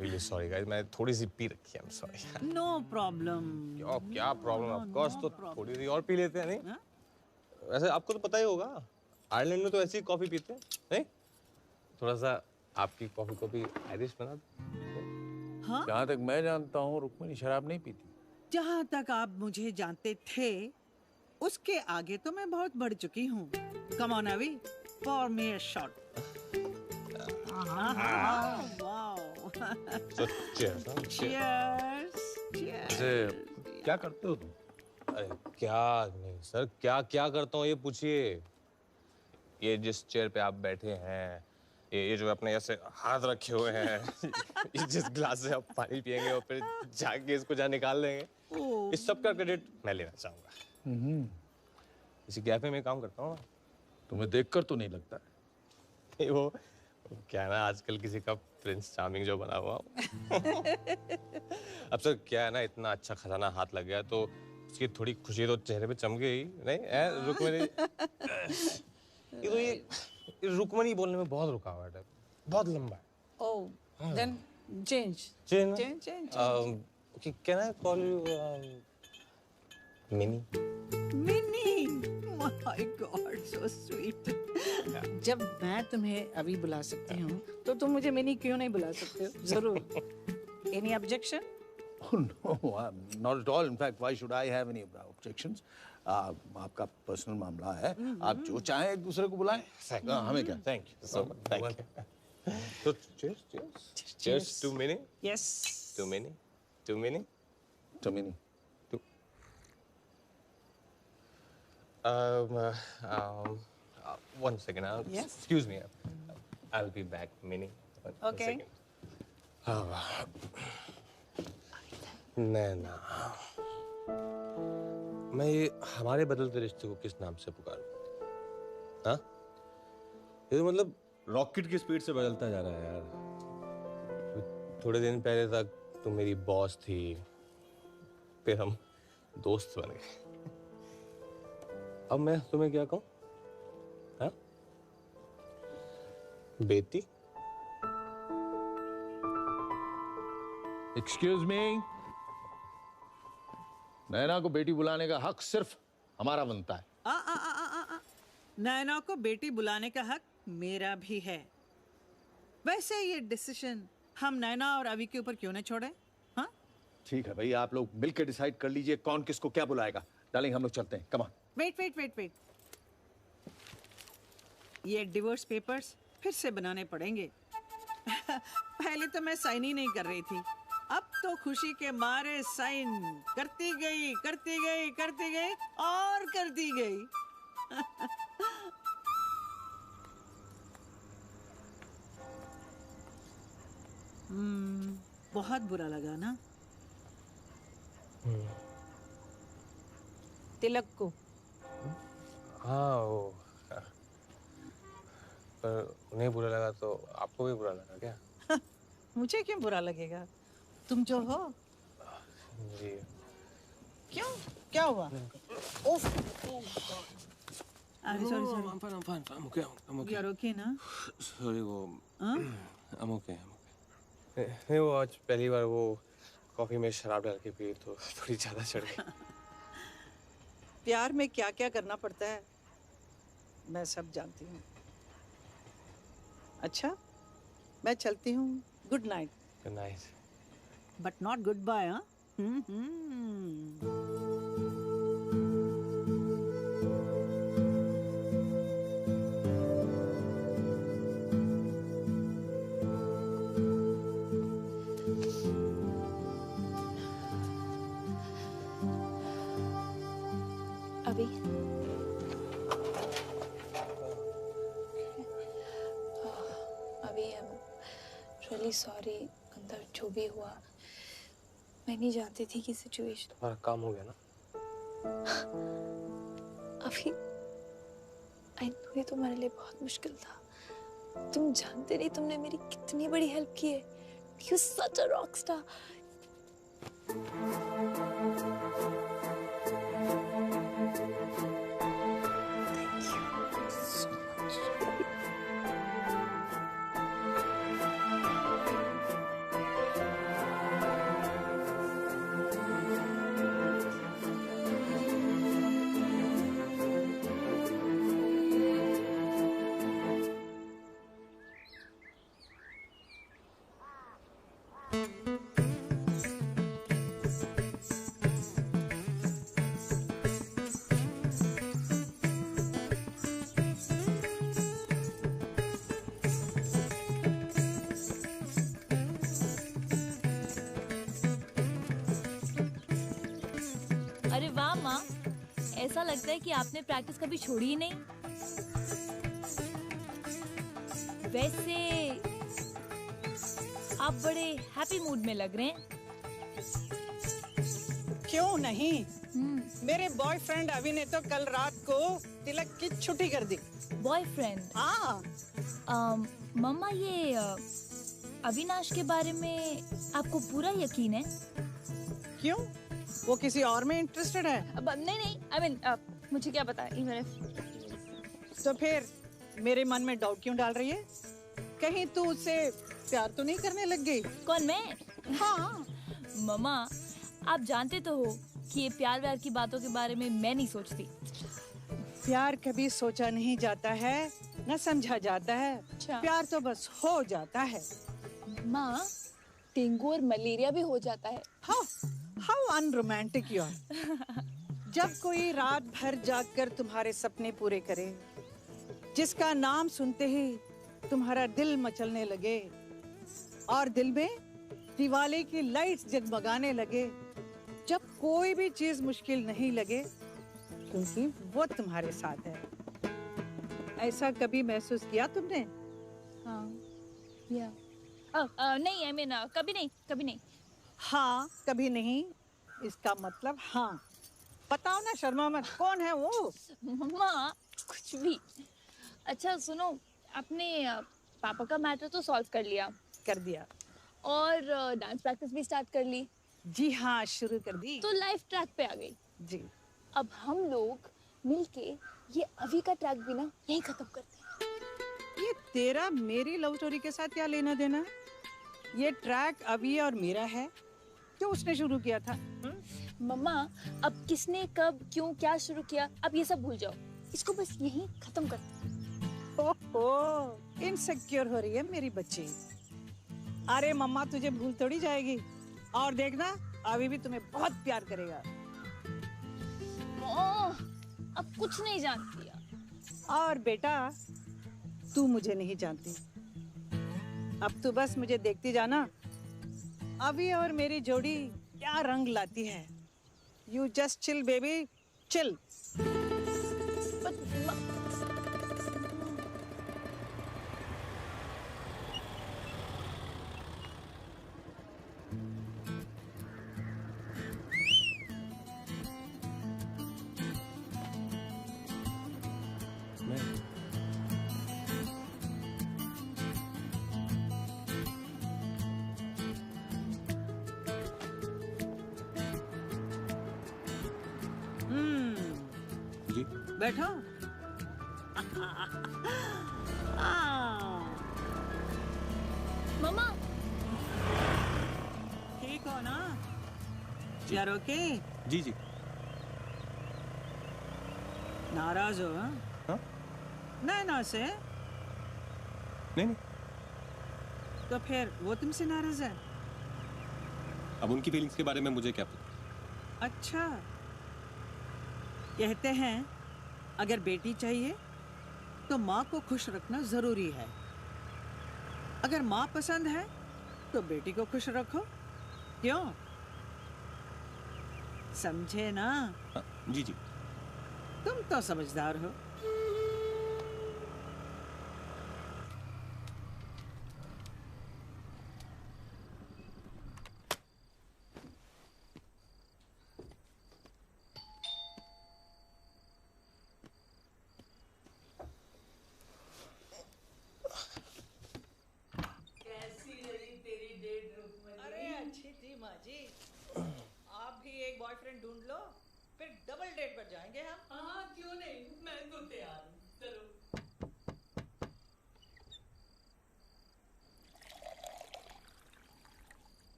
really sorry guys. मैं थोड़ी सी पी रखी है. I'm sorry. No problem. क्या प्रॉब्लम? ऑफ कोर्स तो थोड़ी सी और पी लेते हैं नहीं? वैसे आपको तो पता ही होगा, आयरलैंड में तो ऐसी कॉफी पीते हैं नहीं? थोड़ा सा आपकी कॉफी को भी आयरिश बना दो. हाँ? जहाँ तक मैं जानता हूँ रुक्मणी शराब नहीं पीती. जहाँ तक आप मुझे जानते थे, उसके आगे तो मैं बहुत बढ़ चुकी हूँ. Come on, Avi, pour me a shot. Wow. So cheers. Cheers. क्या करते हो तुम? अरे क्या नहीं सर, क्या करता हूँ ये पूछिए. ये जिस चेयर पे आप बैठे हैं, ये जो अपने ऐसे हाथ रखे हुए हैं, जिस गिलास से आप पानी पियेंगे और फिर जाके इसको जहाँ निकाल लेंगे, इस सब का क्रेडिट मैं लेना चाहूंगा. इसी कैफे में काम करता हूँ. तुम्हें देखकर तो नहीं लगता है. वो क्या है ना, आजकल किसी का प्रिंस चार्मिंग जो बना हुआ. अब सर क्या है ना, इतना अच्छा खजाना हाथ लग गया तो उसकी थोड़ी खुशी तो चेहरे पे चमके ही नहीं. रुक्मणी, ये रुक्मणी बोलने में बहुत रुकावट है, बहुत लंबा है. Oh, then change. Change. Okay, can I call you Minnie? Minnie, my God, so sweet. जब मैं तुम्हें अभी बुला सकती हूँ, तो तुम मुझे मिनी क्यों नहीं बुला सकते हो? जरूर. Any objection? Oh no, not at all. In fact, why should I have any objections? आपका पर्सनल मामला है. आप जो चाहें एक दूसरे को बुलाएं. हमें क्या? Thank you so much. Thank you. So cheers to Minnie. Yes. To Minnie. To Minnie. To Minnie. One second. Yes. Excuse me. I'll be back, Minnie. One Okay. second. नैना, मैं ये हमारे बदलते रिश्ते को किस नाम से पुकारूं? हाँ? ये तो मतलब रॉकेट की स्पीड से बदलता जा रहा है यार. थोड़े दिन पहले तक तुम मेरी बॉस थी, फिर हम दोस्त बन गए. अब मैं तुम्हें क्या कहूं? हाँ? बेटी? Excuse me. नैना को बेटी बुलाने का हक सिर्फ हमारा बनता है. नैना को बेटी बुलाने का हक मेरा भी है. वैसे ये डिसीजन हम नैना और अभी के ऊपर क्यों न छोड़े? हाँ? ठीक है भाई, आप लोग मिलकर डिसाइड कर लीजिए कौन किसको क्या बुलाएगा. डार्लिंग, हम लोग चलते हैं. Come on. वेट. ये डिवोर्स पेपर्स फिर से बनाने पड़ेंगे. पहले तो मैं साइन ही नहीं कर रही थी, अब तो खुशी के मारे साइन करती गई और करती गई. बहुत बुरा लगा ना तिलक को? हाँ, वो पर उन्हें बुरा लगा तो आपको भी बुरा लगा क्या? मुझे क्यों बुरा लगेगा? तुम जो हो. जी. क्यों? क्या हुआ? sorry. I'm fine. I'm okay. You're okay ना? Sorry, वो हाँ? I'm okay. नहीं, वो आज पहली बार वो कॉफी में शराब डाल के पी तो थोड़ी ज्यादा चढ़ गई। प्यार में क्या क्या करना पड़ता है मैं सब जानती हूँ। अच्छा मैं चलती हूँ। Good night. Good night. But not goodbye. हाँ अभी रियली सॉरी। अंदर जो भी हुआ मैं नहीं जानती थी कि सिचुएशन। तुम्हारा काम हो गया ना? अभी आई नो ये तुम्हारे लिए बहुत मुश्किल था। तुम जानते नहीं तुमने मेरी कितनी बड़ी हेल्प की है। You such a rock star. अरे वाह माँ, ऐसा लगता है कि आपने प्रैक्टिस कभी छोड़ी ही नहीं। वैसे आप बड़े हैप्पी मूड में लग रहे हैं। क्यों नहीं? मेरे बॉयफ्रेंड अभी ने तो कल रात को तिलक की छुट्टी कर दी। बॉयफ्रेंड? हाँ। मम्मा ये अविनाश के बारे में आपको पूरा यकीन है? क्यों? वो किसी और में इंटरेस्टेड है? अब नहीं आई मीन मुझे क्या पता है। तो फिर मेरे मन में डाउट क्यों डाल रही है? कहीं तू उससे प्यार तो नहीं करने लग गई? कौन, मैं? हाँ। मम्मा आप जानते तो हो कि ये प्यार व्यार की बातों के बारे में मैं नहीं सोचती। प्यार कभी सोचा नहीं जाता है, न समझा जाता है। अच्छा। प्यार तो बस हो जाता है। माँ डेंगू और मलेरिया भी हो जाता है। How unromantic you are। जब कोई रात भर जागकर तुम्हारे सपने पूरे करे, जिसका नाम सुनते ही तुम्हारा दिल मचलने लगे और दिल में दिवाली की लाइट्स जगमगाने लगे, जब कोई भी चीज मुश्किल नहीं लगे क्योंकि वो तुम्हारे साथ है। ऐसा कभी महसूस किया तुमने? हाँ या नहीं आई मीन कभी नहीं। हाँ कभी नहीं इसका मतलब हाँ। बताओ ना, शर्मा मत। कौन है वो? मम्मा कुछ भी। अच्छा सुनो, आपने पापा का मैटर तो सॉल्व कर दिया और डांस प्रैक्टिस भी स्टार्ट कर ली। जी हाँ, शुरू कर दी। तो लाइफ ट्रैक पे आ गई जी। अब हम लोग मिलके ये अभी का ट्रैक भी ना यही खत्म करते हैं। ये तेरा मेरी लव स्टोरी के साथ क्या लेना देना? ये ट्रैक अभी और मेरा है जो उसने शुरू किया था। मम्मा अब किसने कब क्यों क्या शुरू किया अब ये सब भूल जाओ, इसको बस यहीं खत्म करते हैं। ओहो, इनसिक्योर हो रही है मेरी बच्ची। अरे मम्मा तुझे भूल थोड़ी जाएगी, और देखना अभी भी तुम्हें बहुत प्यार करेगा। अब कुछ नहीं जानती। और बेटा तू मुझे नहीं जानती, अब तू बस मुझे देखती जाना, अभी और मेरी जोड़ी क्या रंग लाती है। You just chill baby, chill. बैठो। मम्मा ठीक हो ना? यार ओके? जी जी। नाराज हो? हाँ? नैना से? नहीं नहीं, तो फिर वो तुमसे नाराज है? अब उनकी फीलिंग्स के बारे में मुझे क्या पता। अच्छा, कहते हैं अगर बेटी चाहिए तो माँ को खुश रखना जरूरी है। अगर माँ पसंद है तो बेटी को खुश रखो। क्यों? समझे ना? हाँ, जी जी। तुम तो समझदार हो। अरे अच्छी थी माँ जी। आप भी एक बॉयफ्रेंड ढूंढ लो, फिर डबल डेट पर जाएंगे हम। हाँ क्यों नहीं, मैं तो तैयार हूँ। चलो।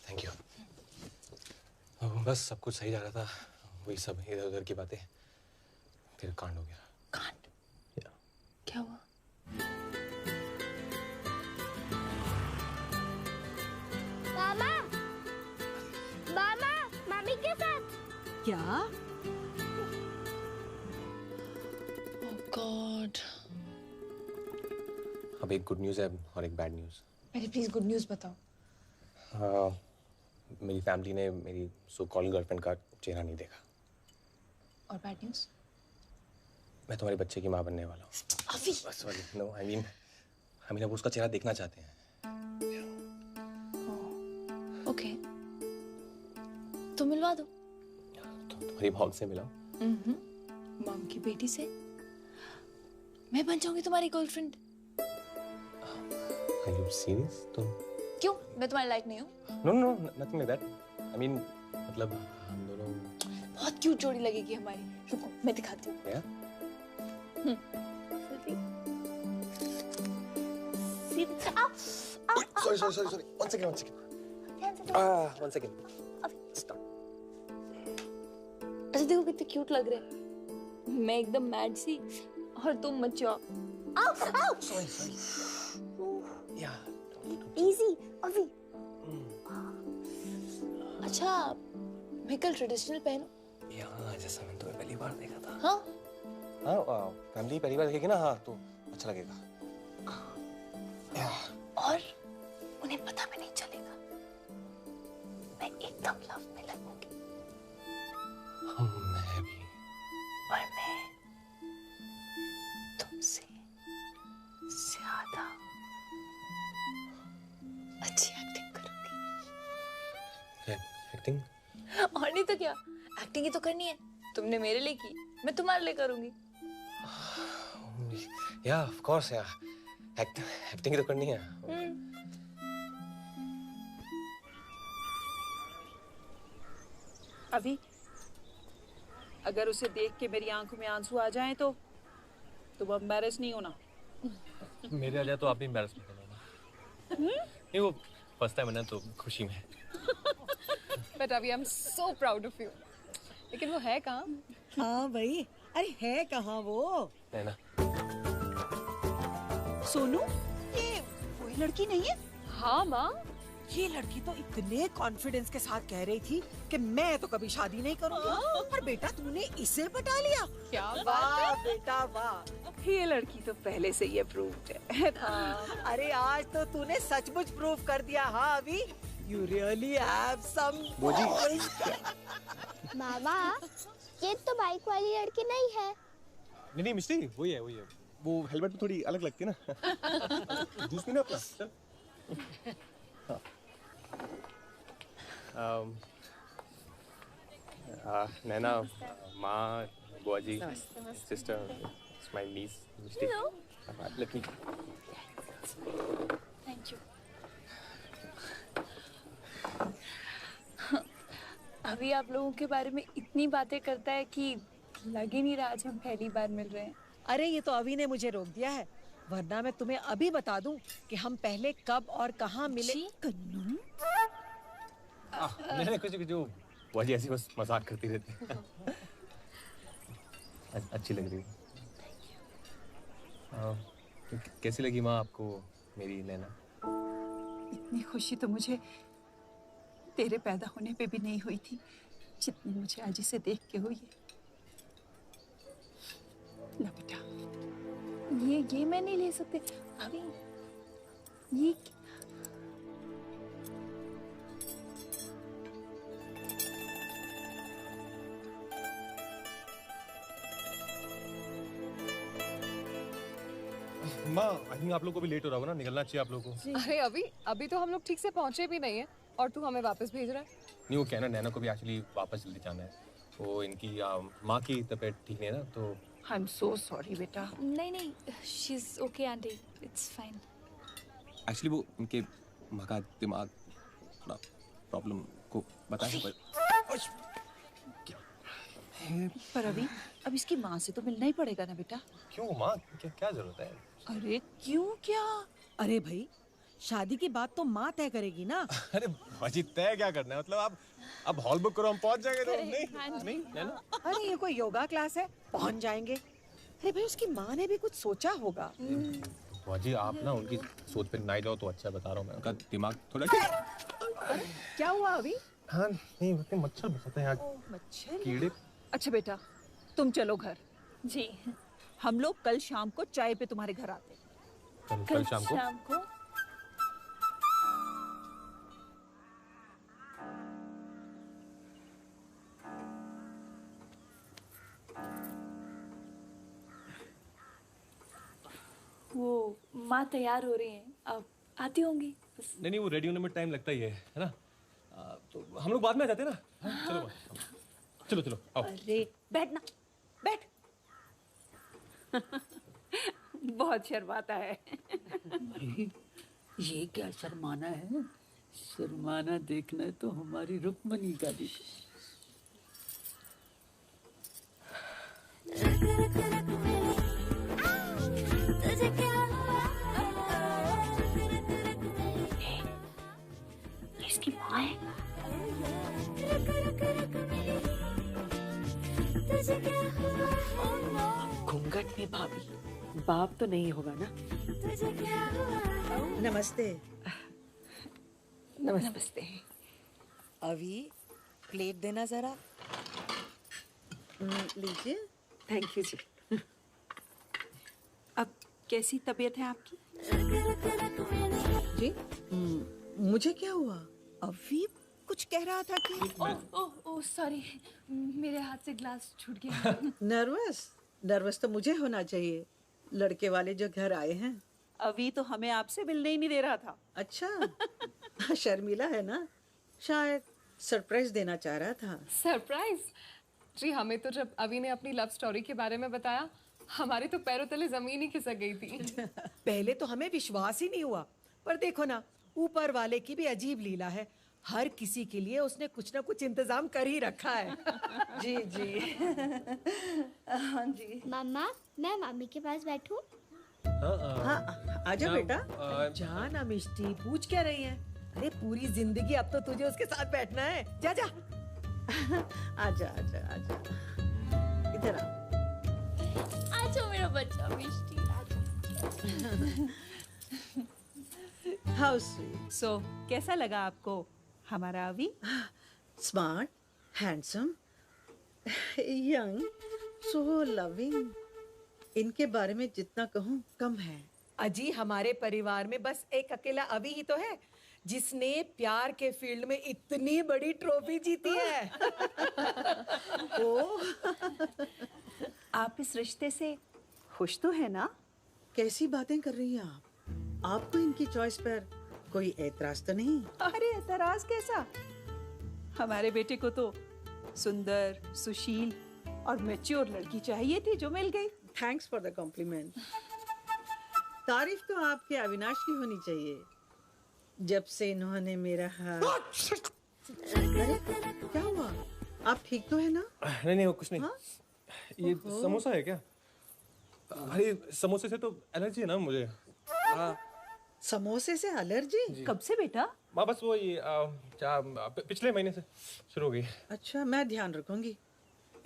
Thank you. बस सब कुछ सही जा रहा था, वही सब इधर उधर की बातें, फिर कांड हो गया। कांड? क्या हुआ? मामा, मामा, मामी के साथ। क्या? ओह गॉड। अब एक गुड न्यूज़ है और एक बैड न्यूज़। पहले प्लीज गुड न्यूज़ बताओ। मेरी फैमिली ने मेरी सो कॉल्ड गर्लफ्रेंड का चेहरा नहीं देखा। और बैड न्यूज़? मैं तुम्हारे बच्चे की माँ बनने वाला हूँ। अभी? सॉरी, नो आई मीन हम अब उसका चेहरा देखना चाहते हैं। ओके, तो मिलवा दो। तो तुम्हारी मॉम से मिलाओ। मॉम की बेटी से? मैं बन जाऊंगी तुम्हारी गर्लफ्रेंड। Are you serious? तुम? क्यों? मैं तुम्हारे लायक नहीं हूँ? No, no, nothing like that. I mean, मतलब हम दोनों। बहुत क्यूट जोड़ी लगेगी हमारी। रुको, मैं दिखाती हूँ। क्या? Sorry. One second. One second. Stop. अच्छा देखो कितने क्यूट लग रहे हैं। मैं एकदम मैड सी और तुम मैच्योर। Sorry. Yeah. Easy, अभी। अच्छा, मैं कल ट्रेडिशनल पहनूं? यहाँ जैसा मैंने तुम्हें पहली बार देखा था। हाँ? हाँ, फैमिली पहली बार देखेगी ना, हाँ तो अच्छा लगेगा। और उन्हें पता भी नहीं चलेगा। मैं एकदम लव में लगूंगी। मैं भी। और मैं तुमसे ज्यादा अच्छी एक्टिंग करूंगी। एक्टिंग? और नहीं तो क्या, एक्टिंग ही तो करनी है। तुमने मेरे लिए की, मैं तुम्हारे लिए करूंगी। या ऑफ कोर्स यार, एक्टिंग ही तो करनी है। अभी अगर उसे देख के मेरी आंखों में आंसू आ जाएं तो तुम एम्बैरेस नहीं होना। मेरे आ जाए तो आप भी एम्बैरेस मत होना। नहीं, वो फर्स्ट टाइम है ना, तो खुशी में। बट अभी आई am so proud of you. लेकिन वो है कहाँ? हाँ भाई, अरे है कहाँ वो? है ना? सोनू, ये वही लड़की नहीं है? हाँ माँ। ये लड़की तो इतने कॉन्फिडेंस के साथ कह रही थी कि मैं तो कभी शादी नहीं करूंगी, और बेटा तूने इसे पटा लिया। क्या बात है बेटा, वाह। ये लड़की तो पहले से ही अप्रूव्ड है। अरे आज तो तूने सचमुच प्रूव कर दिया। हाँ अभी, यू रियली हैव सम। मामा, ये तो बाइक वाली लड़की नहीं है। नहीं मिस्टी, वही है। वो हेलमेट में थोड़ी अलग लगती है ना। जूस पीना अपना, चल। नैना, माँ, बुआ जी, sister, my niece, Mishti. Let me. Thank you. अभी आप लोगों के बारे में इतनी बातें करता है कि लग ही नहीं रहा आज हम पहली बार मिल रहे हैं। अरे ये तो अभी ने मुझे रोक दिया है, वरना मैं तुम्हें अभी बता दूं कि हम पहले कब और कहाँ मिले। कन्नू नहीं कुछ जो वही ऐसी बस मजाक करती रहती है। अच्छी लग रही है। कैसी लगी माँ आपको मेरी नैना? इतनी खुशी तो मुझे तेरे पैदा होने पे भी नहीं हुई थी जितनी मुझे आज इसे देख के हुई है। ला बेटा। ये मैं नहीं ले सकते अभी। ये माँ आई थिंक आप लोग को भी लेट हो रहा होगा ना, निकलना चाहिए आप लोगों को। अरे अभी तो हम लोग ठीक से पहुंचे भी नहीं है और तू हमें वापस भेज रहा है। नहीं वो कहना नैना को भी एक्चुअली वापस जल्दी जाना है। वो इनकी माँ की तबीयत ठीक नहीं है ना तो। आई एम सो सॉरी बेटा। नहीं she is okay aunty, it's fine. Actually वो उनके माँ का दिमाग थोड़ा प्रॉब्लम को बताया पर अभी अब इसकी माँ से तो मिलना ही पड़ेगा ना बेटा। क्यों माँ, क्या जरूरत है? अरे क्यों क्या? अरे भाई शादी की बात तो माँ तय करेगी ना। अरे बाजी तय क्या करना है, मतलब अब हॉल बुक करो हम पहुंच जाएंगे। तो नहीं नैना। अरे ये कोई योगा क्लास है, पहुंच जाएंगे। अरे भाई उसकी माँ ने भी कुछ सोचा होगा। बाजी आप ना उनकी सोच पे ना जाओ तो अच्छा, बता रहा हूँ मैं, उनका दिमाग थोड़ा। क्या हुआ अभी? हाँ नहीं मच्छर बसते हैं यहाँ, मच्छर कीड़े। अच्छा बेटा तुम चलो घर। जी हम लोग कल शाम को चाय पे तुम्हारे घर आते हैं। कल शाम को? वो माँ तैयार हो रही हैं, अब आती होंगी। नहीं वो रेडी होने में टाइम लगता ही है ना। तो हम लोग बाद में आ जाते हैं ना। हाँ? चलो आओ। अरे बैठना, बैठ। बहुत शर्माता है। अरे ये क्या शर्माना है? शर्माना देखना है तो हमारी रुक्मणी का देखो। इसकी माँ है। घूंघट में भाभी, बाप तो नहीं होगा ना? नमस्ते। नमस्ते। अभी प्लेट देना जरा। लीजिए। थैंक यू जी। अब कैसी तबीयत है आपकी? जी मुझे क्या हुआ? अभी कुछ कह रहा था कि ओह सॉरी, मेरे हाथ से ग्लास छूट गया। नर्वस तो मुझे होना चाहिए, लड़के वाले जो घर आए हैं। अभी तो हमें आपसे मिलने ही नहीं दे रहा था। अच्छा शर्मिला है ना, शायद सरप्राइज देना चाह रहा था। सरप्राइज? जी हमें तो जब अभी ने अपनी लव स्टोरी के बारे में बताया हमारे तो पैरों तले जमीन ही खिसक गई थी। पहले तो हमें विश्वास ही नहीं हुआ, पर देखो ना ऊपर वाले की भी अजीब लीला है, हर किसी के लिए उसने कुछ ना कुछ इंतजाम कर ही रखा है। जी जी। हाँ जी। मामा मैं मामी के पास बैठूं? हाँ आजा बेटा। जा ना मिष्टी, पूछ क्या रही है? अरे पूरी जिंदगी अब तो तुझे उसके साथ बैठना है। जा जा। आजा आजा आजा, इधर आ। आजा मेरा बच्चा मिष्टी, हाउ स्वीट। सो कैसा लगा आपको हमारा अभी? Smart, handsome, young, so loving. इनके बारे में जितना कहूँ कम है। अजी हमारे परिवार में बस एक अकेला अभी ही तो है जिसने प्यार के फील्ड में इतनी बड़ी ट्रॉफी जीती है। ओ, आप इस रिश्ते से खुश तो है ना? कैसी बातें कर रही हैं आप? आपको इनकी चॉइस पर कोई एतराज तो नहीं? अरे एतराज कैसा? हमारे बेटे को तो सुंदर, सुशील और मैच्योर लड़की चाहिए थी जो मिल गई। Thanks for the compliment. तारीफ तो आपके अविनाश की होनी चाहिए, जब से इन्होंने मेरा हाथ। अरे क्या हुआ? आप ठीक तो है ना? नहीं वो कुछ नहीं। हाँ? ये समोसा है क्या? अरे समोसे से तो एलर्जी है ना मुझे। हाँ। समोसे से एलर्जी? कब से बेटा? माँ बस वो ये पिछले महीने से शुरू हो गई। अच्छा, मैं ध्यान रखूंगी।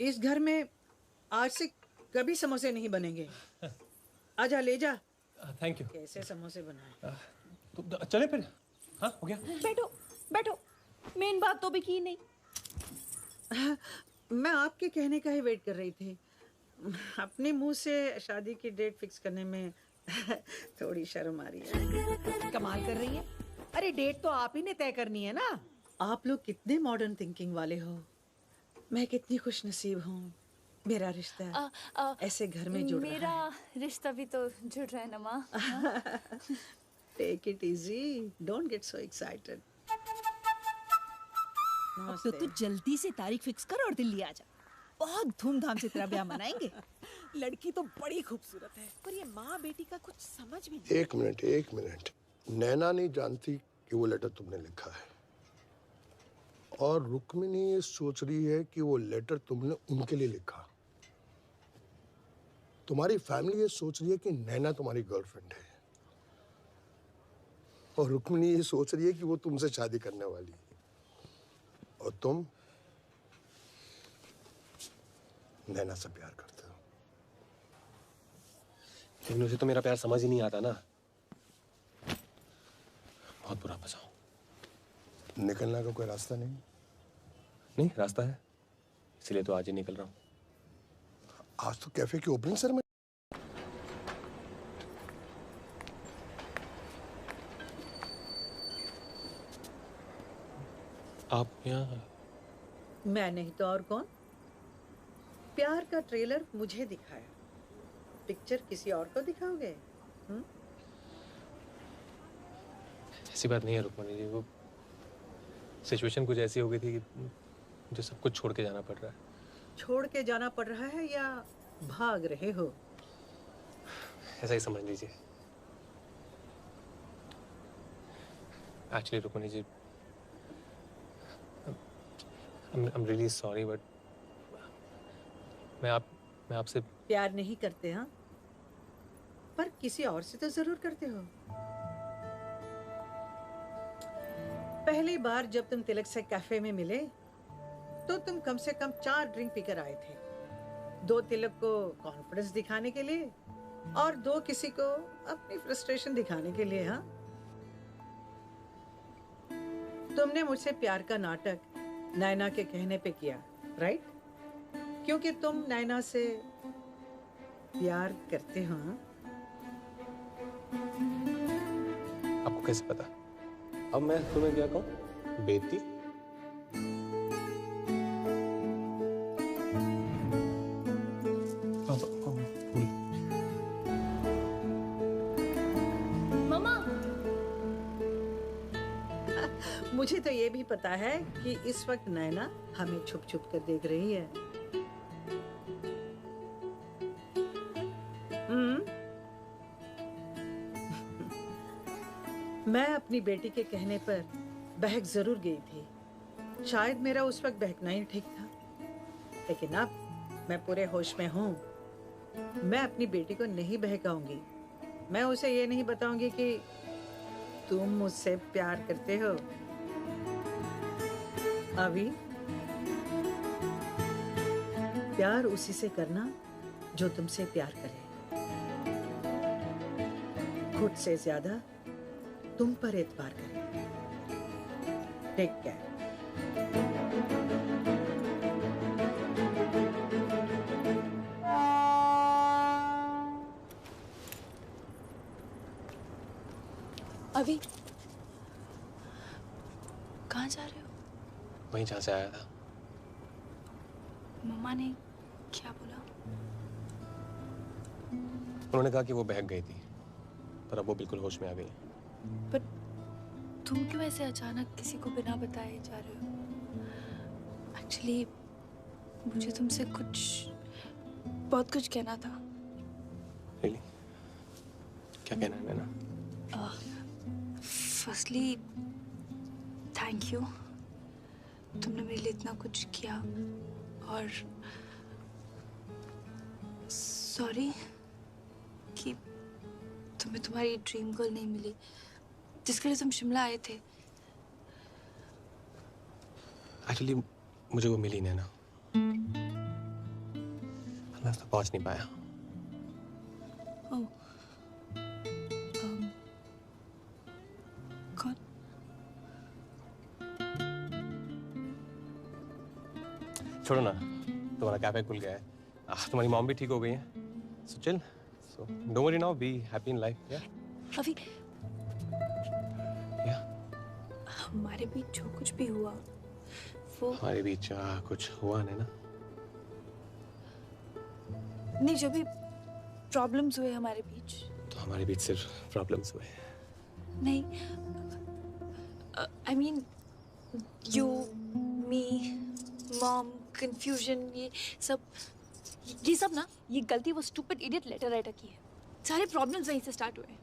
इस घर में आज से कभी समोसे नहीं बनेंगे। आजा ले जा। Thank you. कैसे समोसे बनाए? तो चले फिर। हाँ हो गया। बैठो बैठो, मेन बात तो भी की नहीं। मैं आपके कहने का ही वेट कर रही थी। अपने मुंह से शादी की डेट फिक्स करने में थोड़ी शर्म आ रही है। कमाल कर रही है। अरे डेट तो आप ही ने तय करनी है ना। आप लोग कितने मॉडर्न थिंकिंग वाले हो। मैं कितनी खुशनसीब हूँ। मेरा रिश्ता ऐसे घर में जुड़ रहा है। मेरा रिश्ता भी तो जुड़ रहा है ना माँ। Take it easy, don't get so excited. अब तो तू जल्दी से तारीख फिक्स कर और दिल्ली आ जा। बहुत धूमधाम से तेरा ब्याह मनाएंगे। लड़की तो बड़ी खूबसूरत है, पर ये माँ बेटी का कुछ समझ में नहीं। एक मिनट। नैना नहीं जानती कि वो लेटर तुमने लिखा है, और रुक्मिणी ये सोच रही है कि वो लेटर तुमने उनके लिए लिखा। तुम्हारी फैमिली ये सोच रही है कि नैना तुम्हारी गर्लफ्रेंड है, और रुक्मिणी ये सोच रही है कि वो तुमसे शादी करने वाली है, और तुम नैना से प्यार करते हो। लेकिन उसे तो मेरा प्यार समझ ही नहीं आता ना। बहुत बुरा फंसा हूं। निकलने का कोई रास्ता नहीं? नहीं, रास्ता है, इसलिए तो आज ही निकल रहा हूँ। आज तो कैफे की ओपनिंग सेरेमनी। आप यहाँ? मैं नहीं तो और कौन? प्यार का ट्रेलर मुझे दिखाया, पिक्चर किसी और को दिखाओगे? ऐसी बात नहीं है रुक्मणी जी, वो सिचुएशन कुछ ऐसी हो गई थी कि मुझे सब कुछ छोड़ के जाना पड़ रहा है। छोड़ के जाना पड़ रहा है या भाग रहे हो? ऐसा ही समझ लीजिए। Actually Rukmani ji, I'm really sorry, but मैं आपसे प्यार नहीं करते हाँ? पर किसी और से तो जरूर करते हो। पहली बार जब तुम तिलक से कैफे में मिले तो तुम कम से कम 4 ड्रिंक पीकर आए थे। 2 तिलक को कॉन्फिडेंस दिखाने के लिए और 2 किसी को अपनी फ्रस्ट्रेशन दिखाने के लिए। हाँ, तुमने मुझसे प्यार का नाटक नैना के कहने पे किया, राइट? क्योंकि तुम नैना से प्यार करते हो। हाँ? आपको कैसे पता? अब मैं तुम्हें क्या कहूँ? बेटी? मामा, मुझे तो ये भी पता है कि इस वक्त नैना हमें छुप छुप कर देख रही है। मैं अपनी बेटी के कहने पर बहक जरूर गई थी। शायद मेरा उस वक्त बहकना ही ठीक था, लेकिन अब मैं पूरे होश में हूँ। मैं अपनी बेटी को नहीं बहकाऊंगी। मैं उसे ये नहीं बताऊंगी कि तुम मुझसे प्यार करते हो। अभी प्यार उसी से करना जो तुमसे प्यार करे। खुद से ज्यादा तुम पर एतबार करे। Take care. अभी कहाँ जा रहे हो? वहीं जहाँ से आया था। मम्मा ने क्या बोला? उन्होंने कहा कि वो बहक गई थी, पर अब वो बिल्कुल होश में आ गई। पर तुम क्यों ऐसे अचानक किसी को बिना बताए जा रहे हो? एक्चुअली मुझे तुमसे बहुत कुछ कहना था। Really? क्या कहना है नैना? फर्स्टली थैंक यू, तुमने मेरे लिए इतना कुछ किया। और सॉरी कि तुम्हें तुम्हारी ड्रीम गर्ल नहीं मिली जिसके लिए तुम शिमला आए थे। एक्चुअली मुझे वो मिली नहीं ना, मैं तक पहुंच नहीं पाया। ओह, कौन? छोड़ो ना, तुम्हारा कैफे खुल गया है, तुम्हारी मॉम भी ठीक हो गई है, so chill, so don't worry now, be happy in life. या रवि, हमारे बीच जो कुछ भी हुआ वो हमारे बीच कुछ हुआ नहीं ना? नहीं, जो भी प्रॉब्लम्स हुए हमारे बीच, तो हमारे बीच सिर्फ प्रॉब्लम्स हुए। नहीं, I mean you, me, mom, confusion, ये सब ना, ये गलती वो स्टूपिड इडियट लेटर राइटर की है। सारे प्रॉब्लम्स वहीं से स्टार्ट हुए।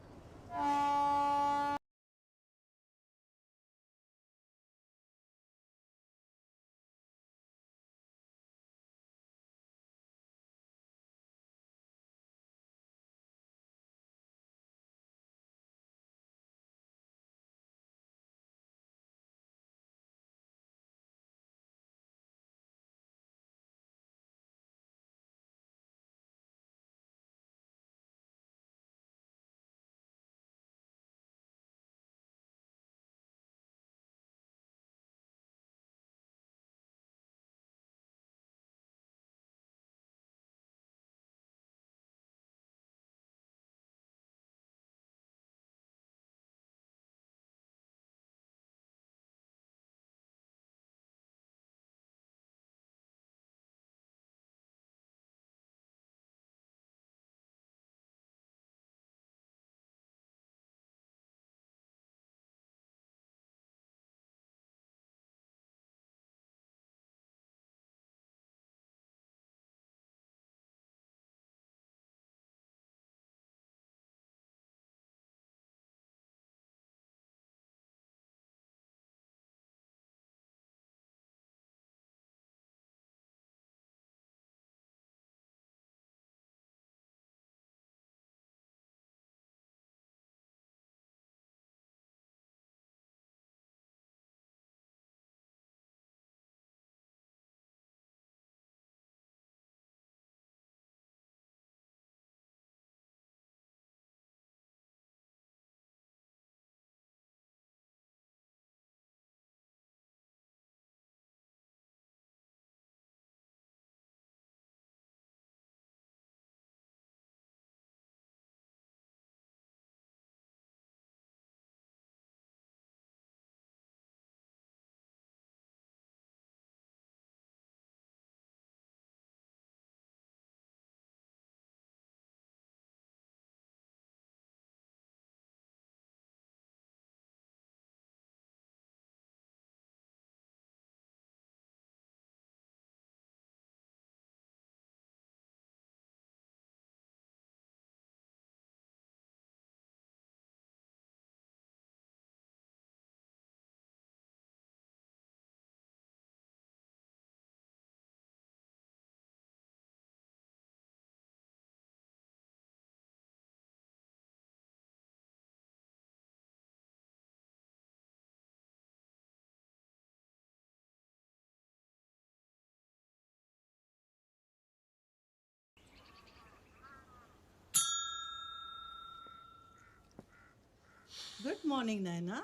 Good morning Naina.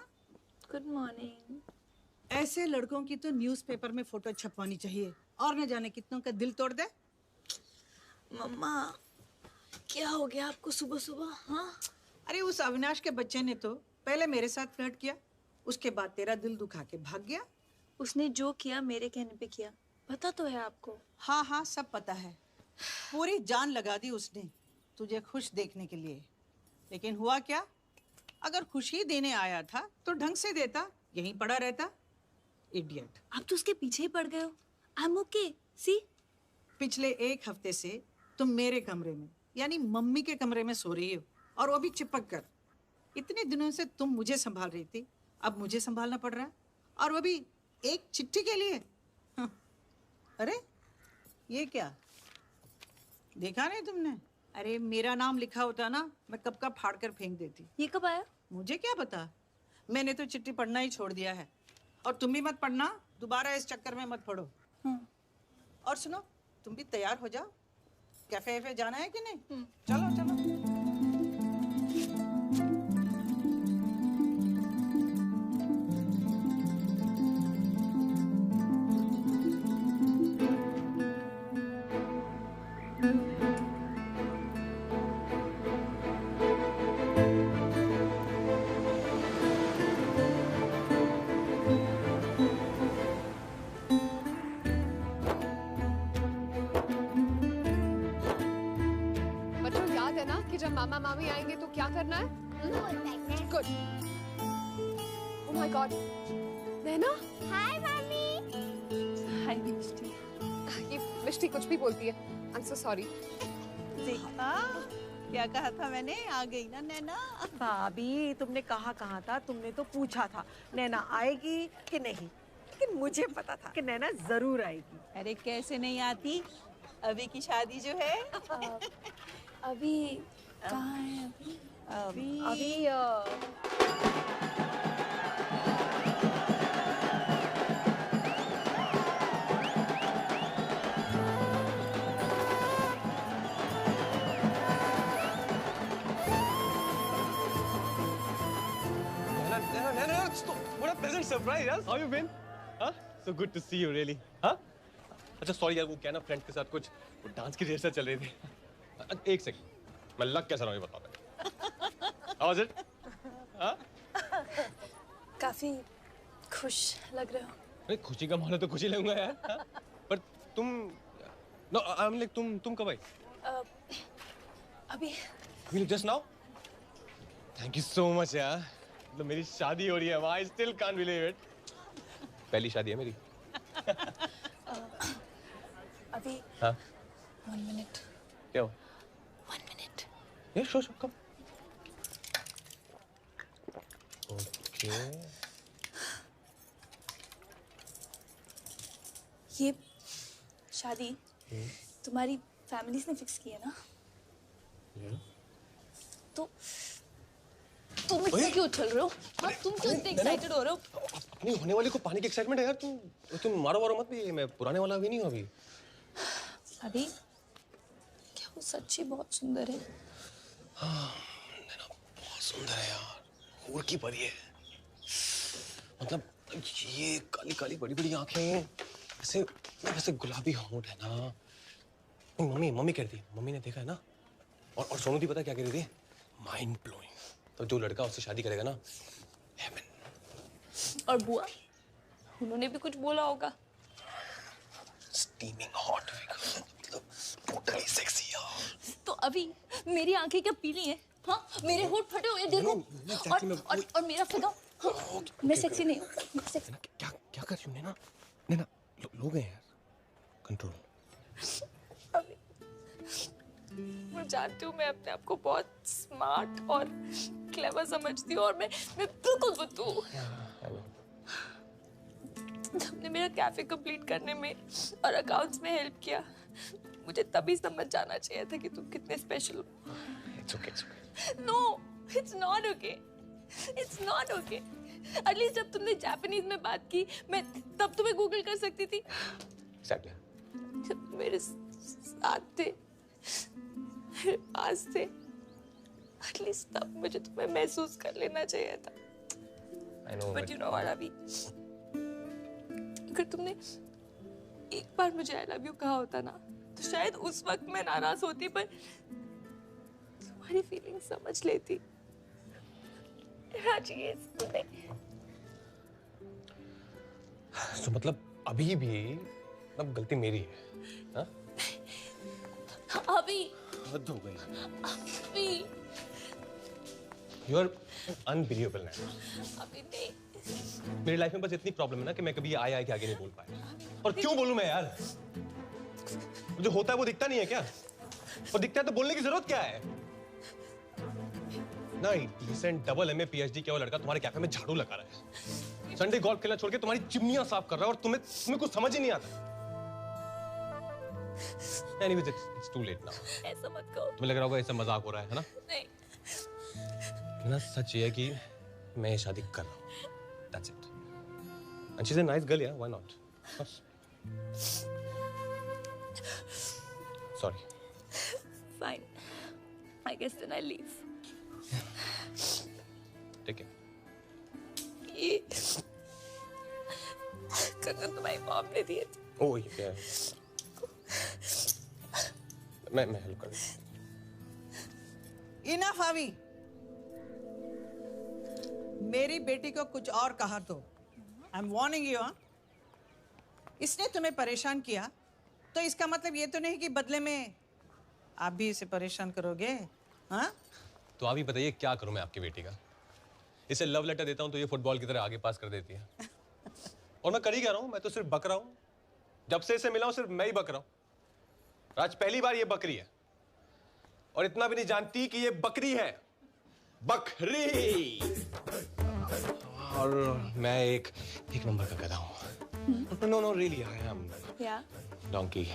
Good morning. ऐसे लड़कों की तो न्यूज़पेपर में फोटो छपवानी चाहिए, और न जाने कितनों का दिल तोड़ दे। मम्मा, क्या हो गया आपको सुबह सुबह? हाँ, अरे उस अविनाश के बच्चे ने तो पहले मेरे साथ फ्लर्ट किया, उसके बाद तेरा दिल दुखा के भाग गया। उसने जो किया मेरे कहने पे किया, पता तो है आपको। हाँ हाँ, सब पता है। पूरी जान लगा दी उसने तुझे खुश देखने के लिए, लेकिन हुआ क्या? अगर खुशी देने आया था तो ढंग से देता, यहीं पड़ा रहता। इडियट। आप तो उसके पीछे ही पड़ गए हो। आई एम ओके, सी। पिछले एक हफ्ते से तुम मेरे कमरे में, यानी मम्मी के कमरे में सो रही हो, और वो भी चिपक कर। इतने दिनों से तुम मुझे संभाल रही थी, अब मुझे संभालना पड़ रहा है, और वो भी एक चिट्ठी के लिए। हाँ। अरे ये क्या, देखा नहीं तुमने? अरे मेरा नाम लिखा होता ना, मैं कब का फाड़ कर फेंक देती। ये कब आया? मुझे क्या पता, मैंने तो चिट्ठी पढ़ना ही छोड़ दिया है। और तुम भी मत पढ़ना, दोबारा इस चक्कर में मत पढ़ो। और सुनो, तुम भी तैयार हो जाओ, कैफे वैफे जाना है कि नहीं? चलो चलो। बच्चों याद है ना कि जब मामा मामी आएंगे तो क्या करना है? Good. Oh my God. Naina? Hi मामी। हाय मिष्टी। ये मिष्टी कुछ भी बोलती है। I am so sorry. देखा क्या कहा था मैंने, आ गई ना नैना। भाभी तुमने कहा था, तुमने तो पूछा था नैना आएगी कि नहीं, लेकिन मुझे पता था कि नैना जरूर आएगी। अरे कैसे नहीं आती, अभी की शादी जो है। अभी कहाँ है? अभी What a pleasant surprise, yaar. How you been? Huh? So good to see you, really. Huh? अच्छा सॉरी यार, वो क्या ना फ्रेंड्स के साथ कुछ डांस की रिहर्सल चल रही थी। एक सेकंड, मैं लग कैसा रहा हूँ ये बताओ। How was it? हाँ? काफी खुश लग रहे हो। अरे खुशी का माहौल है तो खुशी लगूंगा यार। हाँ? पर तुम नो आई एम लाइक तुम कब आई? अभी just now? Thank you so much यार। मतलब मेरी शादी हो रही है, I still can't believe it. पहली शादी है मेरी। अभी हाँ? 1 मिनट। क्या हो? 1 मिनट। ये शो कम। ओके। ये शादी तुम्हारी फैमिलीज ने फिक्स की है ना? तो तुम इतने क्यों उछल रहे हो? तुम क्यों इतने एक्साइटेड हो रहे हो? अपनी होने वाली को पाने की एक्साइटमेंट है यार। तुम मारो वारो मत भी, मैं पुराने वाला भी नहीं हूँ अभी। अभी क्या वो सच्ची बहुत सुंदर है? हाँ, नैना बहुत सुंदर है यार, हूर की परी है। मतलब ये काली काली बड़ी बड़ी आंखें, वैसे गुलाबी होंठ है ना। मम्मी कह रही थी, मम्मी ने देखा है ना। और सोनू दी पता क्या कह रही थी? Mind blowing. तो जो लड़का उससे शादी करेगा ना, हेवन। और बुआ, उन्होंने भी कुछ बोला होगा। स्टीमिंग हॉट फिगर, मतलब टोटली सेक्सी यार। तो अभी मेरी आंखें क्या पीली हैं? हाँ, मेरे होंठ फटे हुए देखो। और मेरा फिगर, मैं सेक्सी नहीं हूँ। क्या कर रही हूँ नैना? नैना लोग हैं यार, कंट्रोल। मैं जानती हूँ मैं अपने आप को बहुत स्मार्ट और क्लेवर समझती हूँ, और मैं बिल्कुल बुद्धू हूँ। तुमने मेरा कैफे कंप्लीट करने में और अकाउंट्स में हेल्प किया, मुझे तभी समझ जाना चाहिए था कि तुम कितने स्पेशल हो। It's okay. No, it's not okay. It's not okay. At least जब तुमने जापानीज में बात की, मैं तब तुम्हें गूगल कर सकती थी। Exactly. जब मेरे साथ थे, मेरे पास थे, एटलीस्ट तब मुझे तुम्हें महसूस कर लेना चाहिए था। I know. But you know what, अभी अगर तुमने एक बार मुझे I love you कहा होता ना, तो शायद उस वक्त मैं नाराज होती, पर तुम्हारी फीलिंग समझ लेती। चाहिए तो मतलब अभी भी मतलब गलती मेरी है, हाँ? अभी हद हो गई। अभी You are unbelievable now. अभी नहीं। मेरी लाइफ में बस इतनी प्रॉब्लम है ना कि मैं कभी आए के आगे नहीं बोल पाया। और क्यों बोलूं मैं यार? जो होता है वो दिखता नहीं है क्या? और दिखता है तो बोलने की जरूरत क्या है? ना डिसेंट डबल एमए पीएचडी किया हुआ लड़का तुम्हारे कैफे में झाड़ू लगा रहा है, संडे गोल्फ खेलना छोड़ के तुम्हारी चिमनियां साफ कर रहा है, और तुम्हें कुछ समझ ही नहीं आता। Anyways, it's too late now. ऐसा मत कहो। तुम्हें लग रहा होगा ऐसा मजाक हो रहा है ना? नहीं। ना सच ये है कि मैं ये शादी कर रहा हूँ। That's it. And she's a nice girl, yeah. Why not? Sorry. Fine. I guess then I leave. Take care. ये कंगन तुम्हारी मॉम ने दिए थे। Oh yeah. मैं हेल्प कर दूँ। इनफ अभी। मेरी बेटी को कुछ और कहा तो आई एम वार्निंग यू। इसने तुम्हें परेशान किया तो इसका मतलब ये तो नहीं कि बदले में आप भी इसे परेशान करोगे। हाँ? तो आप ही बताइए क्या करूं मैं आपकी बेटी का? इसे लव लेटर देता हूं तो ये फुटबॉल की तरह आगे पास कर देती है। और मैं कर ही क्या रहा हूं? मैं तो सिर्फ बक रहा हूं। जब से इसे मिला हूं सिर्फ मैं ही बक रहा हूं। आज पहली बार ये बकरी है और इतना भी नहीं जानती कि ये बकरी है। बकरी। और मैं एक नंबर का गधा हूं। No really I am donkey.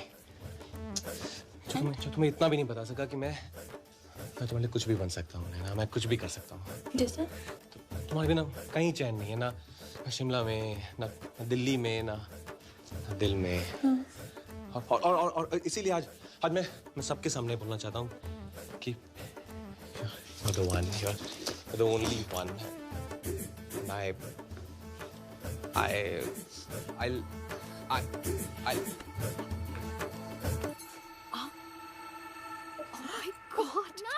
जो तुम्हें इतना भी नहीं बता सका कि मैं तुम्हारे लिए कुछ भी बन सकता हूँ ना। मैं कुछ भी कर सकता हूँ। जैसे? तुम्हारे बिना कहीं चैन नहीं है ना शिमला में ना दिल्ली में ना दिल में। और इसीलिए आज मैं सबके सामने बोलना चाहता हूँ कि you're the one, you're the only one. I'll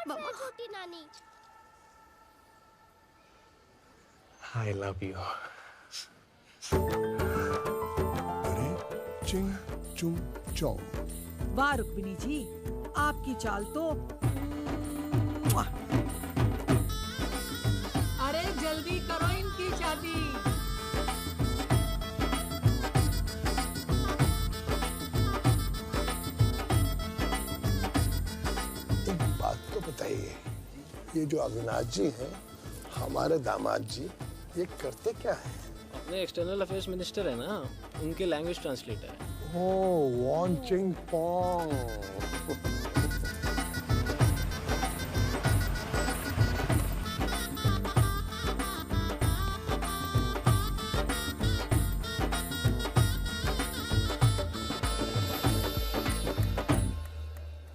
not छोटी नानी। I love you. अरे चिंग चुम चौ। वाह रुक्मिणी जी, आपकी चाल तो। अरे जल्दी करो इनकी शादी। एक बात तो बताइए, ये जो अविनाश जी हैं, हमारे दामाद जी, ये करते क्या है? अपने एक्सटर्नल अफेयर्स मिनिस्टर है ना, उनके लैंग्वेज ट्रांसलेटर है। Oh, Won Ching Pong.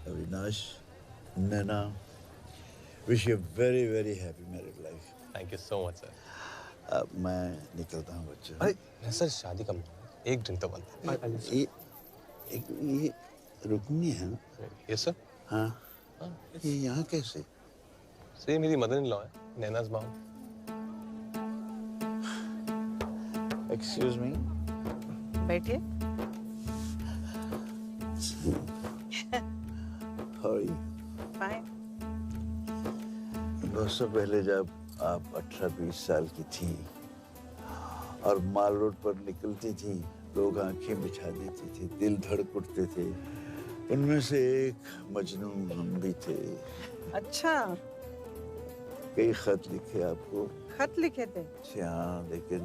Avinash, Naina, wish you very very happy married life. Thank you so much sir. अब मैं निकलता हूँ बच्चा। अरे सर शादी का एक ड्रिंक तो बनता है। ये रुक्मिणी है? Yes sir. हाँ। ये यहाँ कैसे? सर ये मेरी मदर इन लॉ है, नैनाज मॉम। Excuse me. बैठिए। How are you? Fine. दोस्तों, पहले जब आप 18-20 साल की थी और माल रोड पर निकलती थी, लोग आंखें बिछा देते थे, दिल धड़क उठते थे। उनमें से एक मजनू हम भी थे। अच्छा। कई खत लिखे आपको। खत लिखे थे? हाँ, लेकिन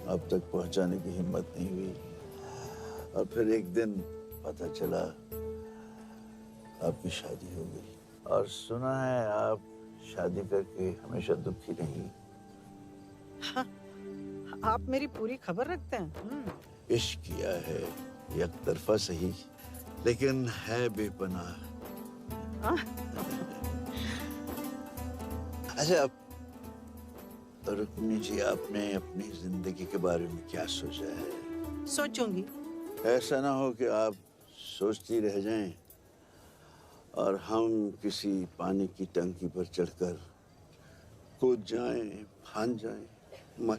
अब तक पहुंचाने की हिम्मत नहीं हुई। और फिर एक दिन पता चला आपकी शादी हो गई। और सुना है आप शादी करके हमेशा दुखी रही। हाँ, आप मेरी पूरी खबर रखते हैं। इश्क किया है, एक तरफा सही, लेकिन है बेपनाह। अच्छा, अब रुक्मिणी जी, आपने अपनी जिंदगी के बारे में क्या सोचा है? सोचूंगी। ऐसा ना हो कि आप सोचती रह जाएं और हम किसी पानी की टंकी पर चढ़कर कूद जाएं, फान जाएं, मर